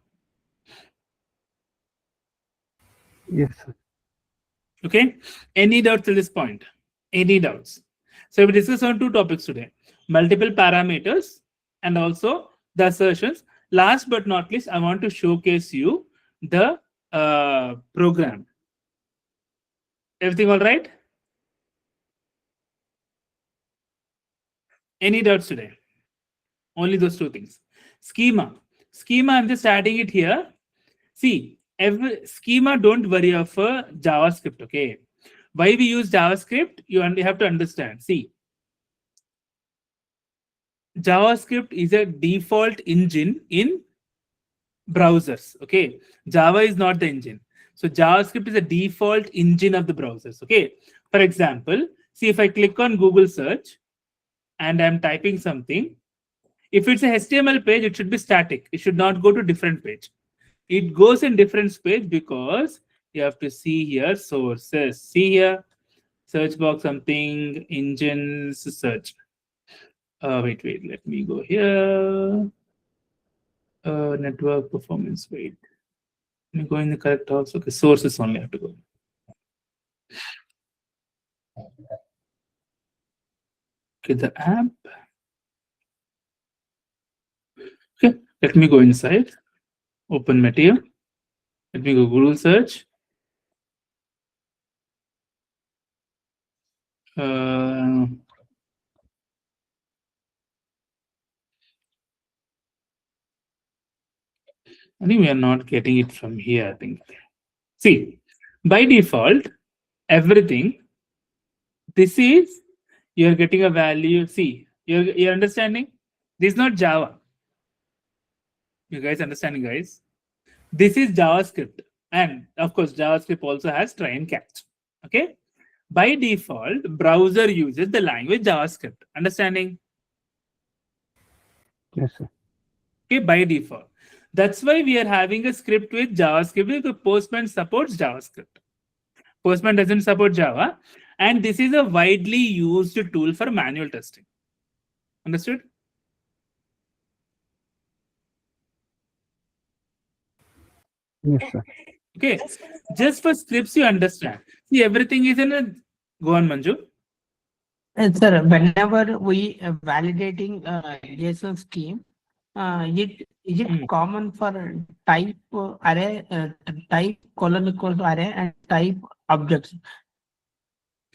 Yes, sir. Okay. Any doubts till this point? Any doubts? So we discuss on two topics today: multiple parameters and also the assertions. Last but not least, I want to showcase you the program. Everything all right? Any doubts today? Only those two things. Schema. Schema, I'm just adding it here. See, every schema, don't worry of JavaScript, okay? Why we use JavaScript, you only have to understand. See, JavaScript is a default engine in browsers, okay? Java is not the engine. So JavaScript is a default engine of the browsers, okay? For example, see if I click on Google search and I'm typing something, if it's a HTML page, it should be static. It should not go to different page. It goes in different page because you have to see here sources. See here, search box something, engines, search. Wait, let me go here. Network performance, wait. Let me go in the correct house. Okay, sources only have to go. Okay, the app. Okay, let me go inside. Open material. Let me go Google search. I think we are not getting it from here. I think. See, by default, everything. This is you're getting a value. See, you're understanding. This is not Java. You guys understanding, guys? This is JavaScript, and of course, JavaScript also has try and catch. Okay. By default, browser uses the language JavaScript. Understanding? Yes, sir. Okay, by default. That's why we are having a script with JavaScript because Postman supports JavaScript. Postman doesn't support Java, and this is a widely used tool for manual testing. Understood? Yes, sir. Okay, just for scripts you understand. See, everything is in a. Go on, Manju. Sir, whenever we validating JSON scheme, is it Hmm. common for type array, type colon equals to array and type objects?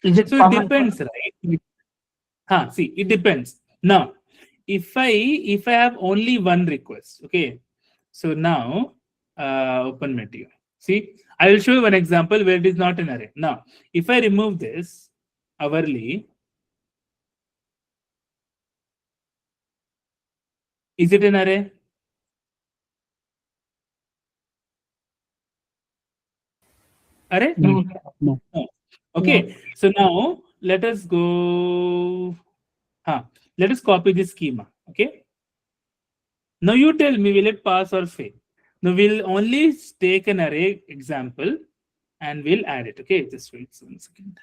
Is it So it common for? depends, right? See, it depends. Now, if I have only one request, okay. So now, open menu. See, I will show you one example where it is not an array. Now, if I remove this hourly, is it an array? Array? No. Mm. No. No. Okay. So now let us go. Let us copy this schema. Okay. Now you tell me, will it pass or fail? Now we'll only take an array example and we'll add it. Okay, just wait 1 second.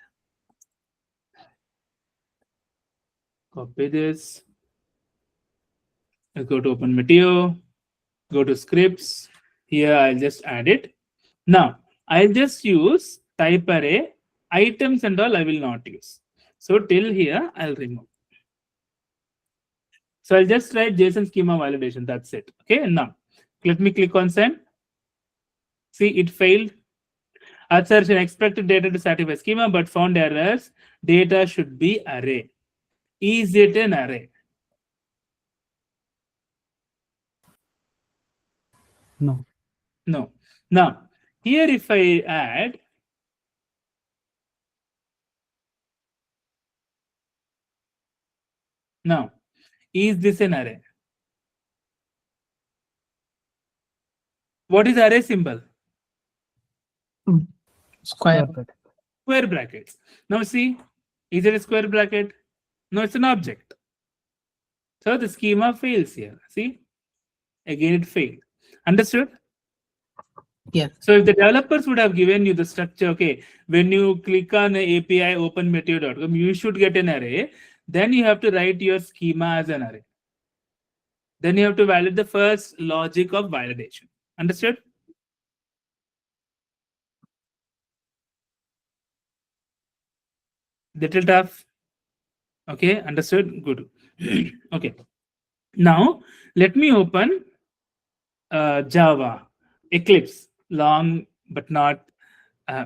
Copy this. I'll go to open material, go to scripts. Here I'll just add it. Now I'll just use type array, items and all I will not use. So till here I'll remove. So I'll just write JSON schema validation. That's it. Okay, now let me click on send. See, it failed. Assertion expected data to satisfy schema but found errors. Data should be array. Is it an array? No. No. Now, here if I add, now, is this an array? What is array symbol? Square. Square bracket. Square brackets. Now see, is it a square bracket? No, it's an object. So the schema fails here. See, again it failed. Understood? Yes. So if the developers would have given you the structure, okay, when you click on API openmeteo.com, you should get an array. Then you have to write your schema as an array. Then you have to validate the first logic of validation. Understood? Little tough. Okay, understood. Good. Okay. Now let me open Java, Eclipse. Long but not.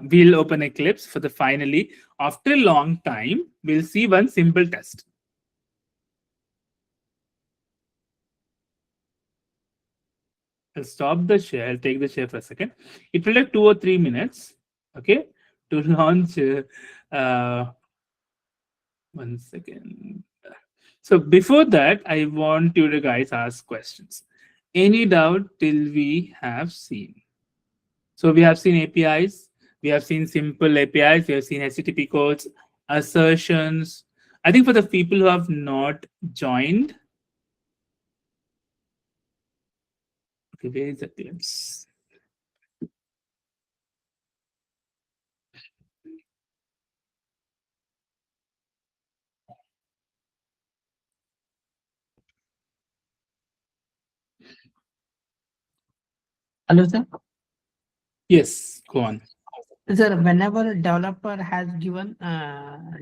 We'll open Eclipse for the finally. After a long time, we'll see one simple test. I'll stop the share. I'll take the share for a second. It will take 2 or 3 minutes. Okay, to launch. 1 second. So before that, I want you to guys ask questions. Any doubt till we have seen? So we have seen APIs, we have seen simple APIs, we have seen HTTP codes, assertions. I think for the people who have not joined, okay, where is the glimpse? Hello, sir. Yes, go on. Sir, whenever developer has given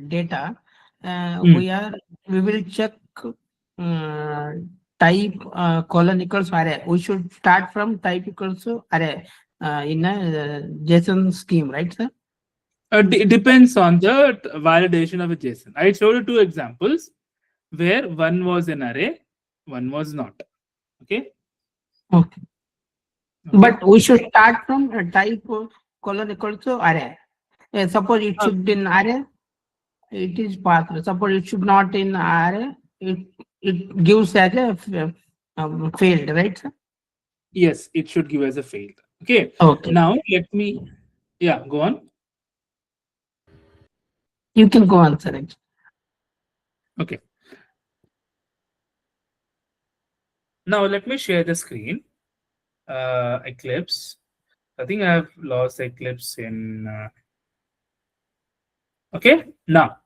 data, Hmm. we will check type colon equals array. We should start from type equals to array in a JSON scheme, right, sir? It depends on the validation of a JSON. I showed you 2 examples where one was an array, one was not. Okay. Okay. Okay. But we should start from a type colon equals to array. Suppose it should be in array, it is passed. Suppose it should not in array, it gives as a failed, right, sir? Yes, it should give as a failed. Okay. Okay. Now let me, yeah, go on. You can go on, sir. Okay. Now let me share the screen. Eclipse. I think I have lost Eclipse in. Okay. Now,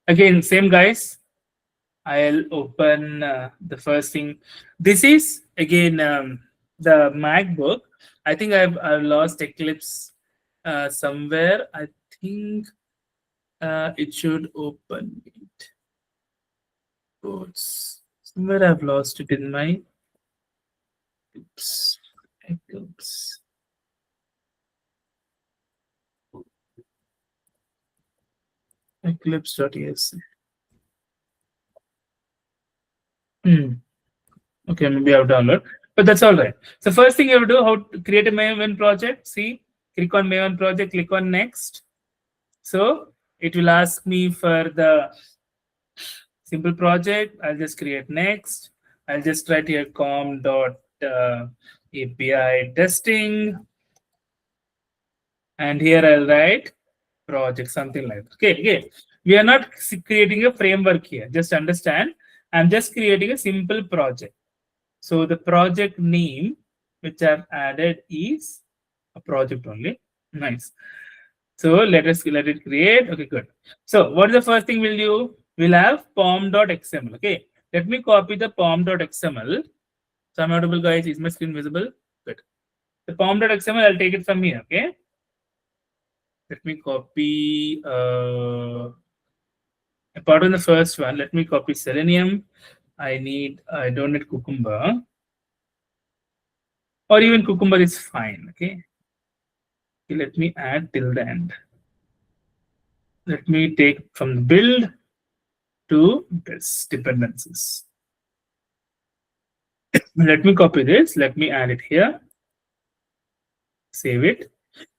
again, same guys. I'll open the first thing. This is again the MacBook. I think I've lost Eclipse somewhere. I think it should open it. Oops. Somewhere I've lost it in my oops. Oops. Eclipse.exe. Okay, maybe I've downloaded, but that's all right. So first thing you have to do, how to create a Maven project. See, click on Maven project, click on next. So it will ask me for the simple project. I'll just create next. I'll just write here com.api testing, and here I'll write project, something like that. Okay. We are not creating a framework here. Just understand, I'm just creating a simple project. So the project name which I've added is a project only. Nice. So let it create. Okay, good. So what is the first thing we'll do? We'll have pom.xml. Okay. Let me copy the pom.xml. So I'm audible, guys. Is my screen visible? Good. The pom.xml, I'll take it from here. Okay. Let me copy apart from the first one, let me copy Selenium. I don't need Cucumber. Or even Cucumber is fine. Okay. Let me add till the end. Let me take from the build to this dependencies. Let me copy this. Let me add it here. Save it.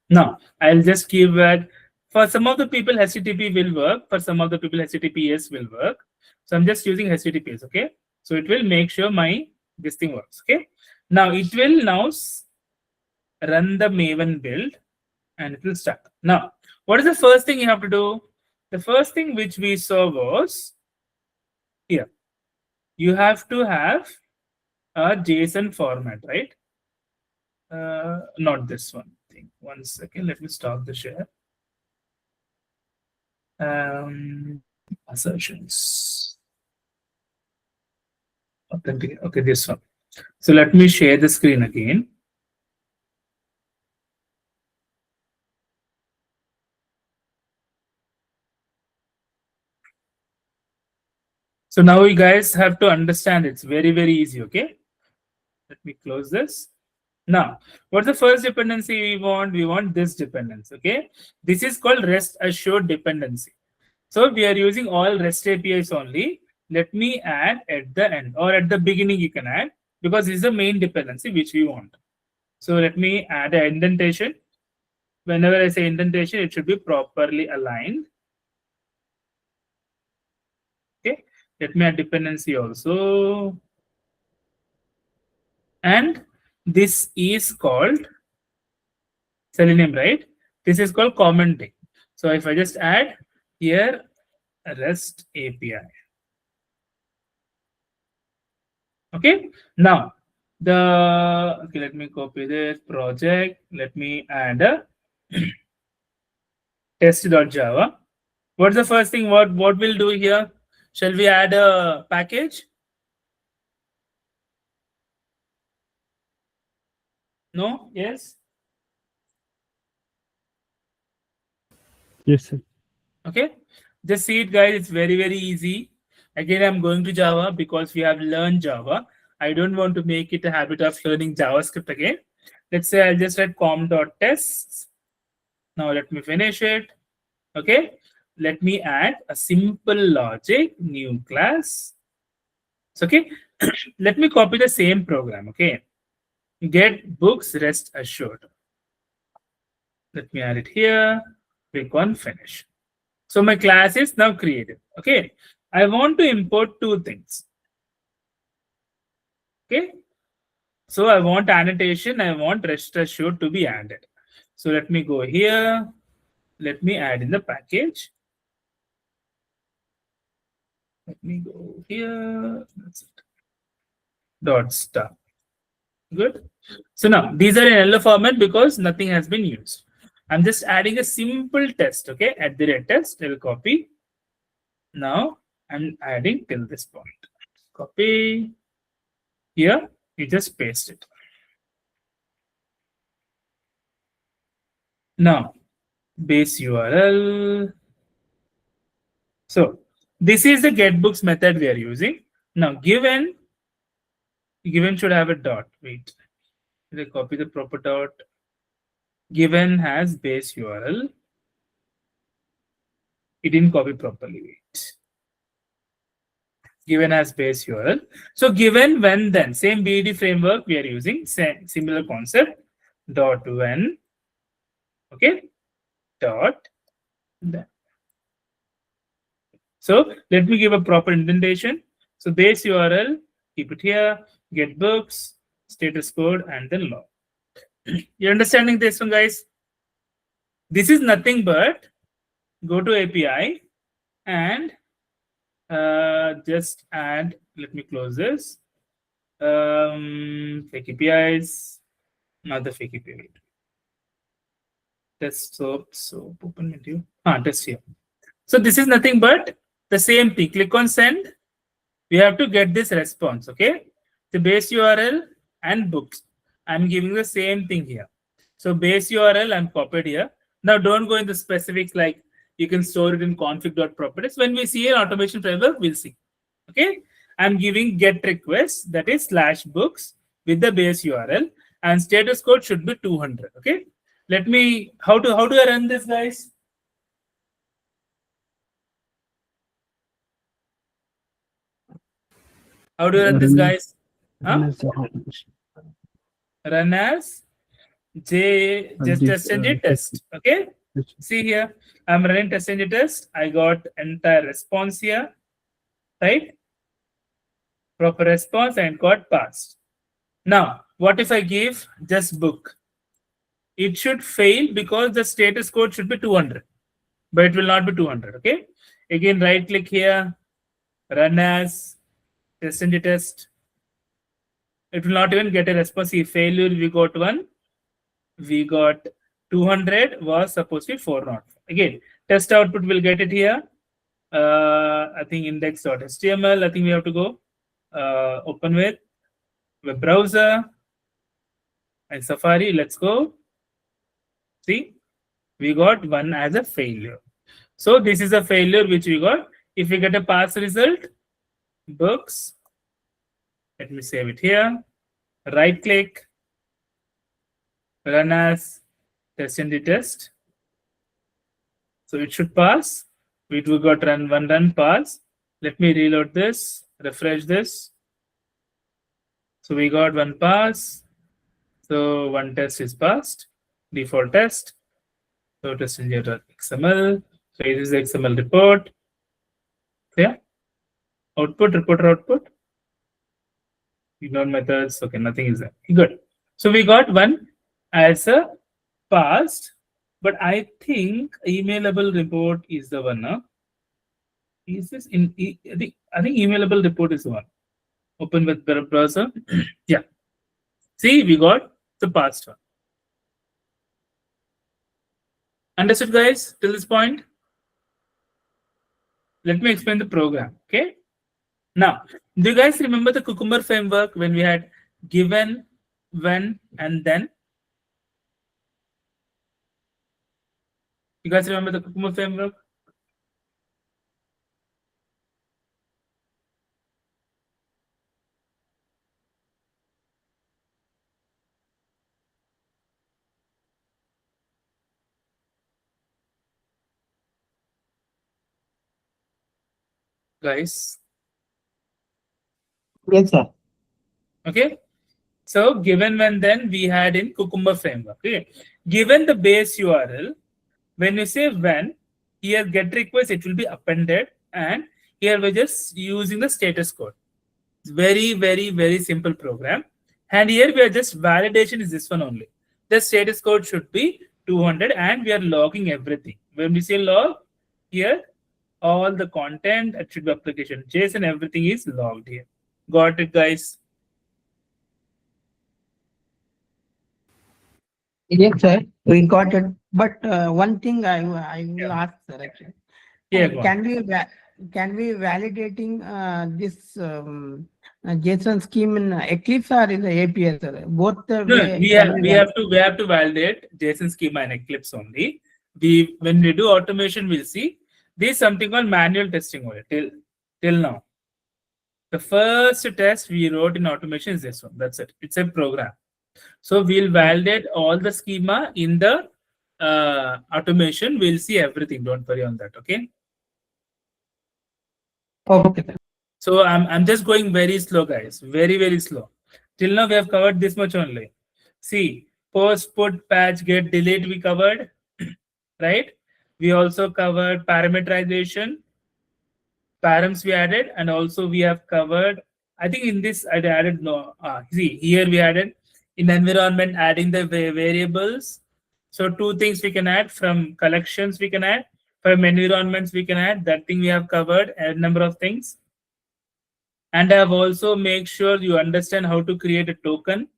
Now, I'll just give that for some of the people HTTP will work. For some of the people HTTPS will work. So I'm just using HTTPS. Okay. So it will make sure this thing works. Okay. Now it will run the Maven build and it will start. Now, what is the first thing you have to do? The first thing which we saw was here. You have to have a JSON format, right? Not this one thing. 1 second. Let me stop the share. Assertions. Authentic. Okay, this one. So let me share the screen again. So now you guys have to understand it's very, very easy. Okay. Let me close this. Now, what's the first dependency we want? We want this dependency. Okay. This is called REST assured dependency. So we are using all REST APIs only. Let me add at the end or at the beginning you can add because this is the main dependency which we want. So let me add an indentation. Whenever I say indentation, it should be properly aligned. Okay. Let me add dependency also. And this is called Selenium, right? This is called commenting. So if I just add here REST API. Okay. Now let me copy this project. Let me add a test.java. What's the first thing? What we'll do here? Shall we add a package? No? Yes? Yes, sir. Okay. Just see it, guys. It's very, very easy. Again, I'm going to Java because we have learned Java. I don't want to make it a habit of learning JavaScript again. Let's say I'll just write com.tests. Now let me finish it. Okay. Let me add a simple logic, new class. So, okay. Let me copy the same program. Okay. Get books rest assured. Let me add it here. Click on finish. So my class is now created. Okay. I want to import two things. Okay. So I want annotation. I want rest assured to be added. So let me go here. Let me add in the package. Let me go here. That's it. Dot star. Good. So now these are in yellow format because nothing has been used. I'm just adding a simple test. Okay. At the rate test, I will copy. Now I'm adding till this point. Copy. Here, you just paste it. Now, base URL. So This is the getBooks method we are using. Now, given should have a dot. Wait, let me copy the proper dot. Given has base URL. It didn't copy properly. Wait. Given as base URL. So given when then, same BED framework we are using, same similar concept. Dot when, okay, dot then. So let me give a proper indentation. So base URL, keep it here, get books, status code, and then log. You're understanding this one, guys? This is nothing but go to API and just add, let me close this. Fake APIs, not the fake API. Test soap, open menu. Test here. So this is nothing but the same thing. Click on send. We have to get this response, okay? The base URL and books. I'm giving the same thing here. So base URL, I'm copied here. Now don't go into specifics like you can store it in config.properties. When we see an automation framework, we'll see. Okay, I'm giving get request, that is /books with the base URL, and status code should be 200. Okay, let me, how do I run this, guys? How do I run this, guys? Huh? Run as just test engine test. Okay, see here, I'm running test engine test. I got entire response here, right? Proper response and got passed. Now, what if I give just book? It should fail because the status code should be 200, but it will not be 200. Okay. Again, right click here, run as test engine test. It will not even get a response. See, failure, we got 1. We got 200 was supposed to be 404. Again, test output will get it here. I think index.html. I think we have to go open with web browser and Safari. Let's go. See, we got 1 as a failure. So this is a failure which we got. If we get a pass result, books. Let me save it here. Right click, run as test engine test. So it should pass. We got run pass. Let me reload this, refresh this. So we got 1 pass. So 1 test is passed. Default test. So test engine.xml. So this is the XML report. Yeah. Output, reporter output. Ignore methods. Okay, nothing is there. Good. So we got 1 as a passed, but I think emailable report is the one. Huh? Is this in? I think emailable report is the one. Open with the browser. Yeah. See, we got the passed one. Understood, guys? Till this point. Let me explain the program. Okay. Now, do you guys remember the Cucumber framework when we had given, when, and then? You guys remember the Cucumber framework? Guys. Yes, sir. Okay. So given, when, then we had in Cucumber framework. Okay. Given the base URL, when you say when, here get request, it will be appended, and here we're just using the status code. It's very, very, very simple program. And here we are just validation is this one only. The status code should be 200 and we are logging everything. When we say log, here all the content, it should be application JSON, everything is logged here. Got it, guys? Yes, sir. We got it. But one thing I will ask, sir, actually. Yeah, go on. Can we validating this JSON scheme in Eclipse or in the API, sir? Both the No, way we have to validate JSON schema in Eclipse only. When we do automation, we'll see. This is something called manual testing only till now. The first test we wrote in automation is this one. That's it. It's a program. So we'll validate all the schema in the automation. We'll see everything. Don't worry on that. Okay. Okay, sir. So I'm just going very slow, guys. Very slow. Till now we have covered this much only. See, post, put, patch, get, delete. We covered, right? We also covered parameterization, params we added, and also we have covered. I think in this I added no. See, here we added in environment adding the variables. So two things we can add from collections we can add, from environments we can add. That thing we have covered a number of things. And I have also make sure you understand how to create a token.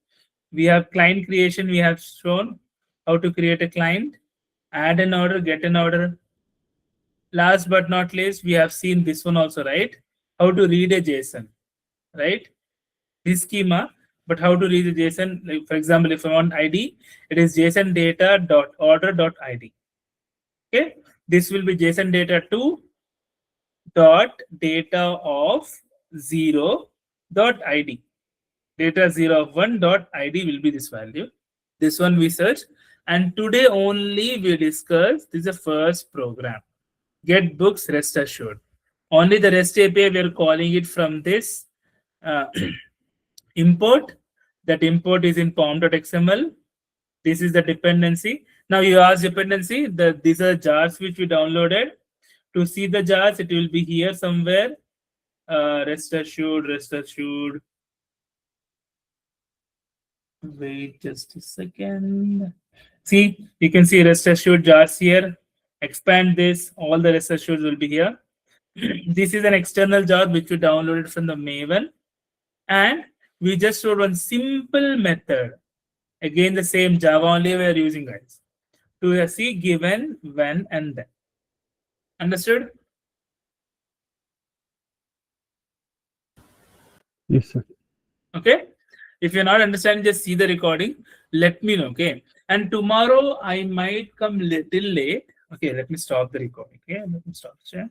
We have client creation. We have shown how to create a client, add an order, get an order. Last but not least, we have seen this one also, right? How to read a JSON, right? This schema, but how to read a JSON. Like for example, if I want ID, it is JSON data dot order dot ID. Okay, this will be JSON data 2 dot data of 0 dot ID. Data 0 of 1 dot ID will be this value. This one we search, and today only we discuss. This is the first program. Get books, rest assured. Only the REST API we are calling it from this import. That import is in pom.xml. This is the dependency. Now you ask dependency. These are jars which we downloaded. To see the jars, it will be here somewhere. Rest assured, rest assured. Wait just a second. See, you can see rest assured jars here. Expand this, all the rest assured will be here. This is an external jar which we downloaded from the Maven, and we just wrote one simple method. Again, the same Java only we are using, guys. To see given, when, and then. Understood? Yes, sir. Okay. If you're not understanding, just see the recording. Let me know. Okay. And tomorrow I might come little late. Okay, let me stop the recording. Okay, let me stop the chat.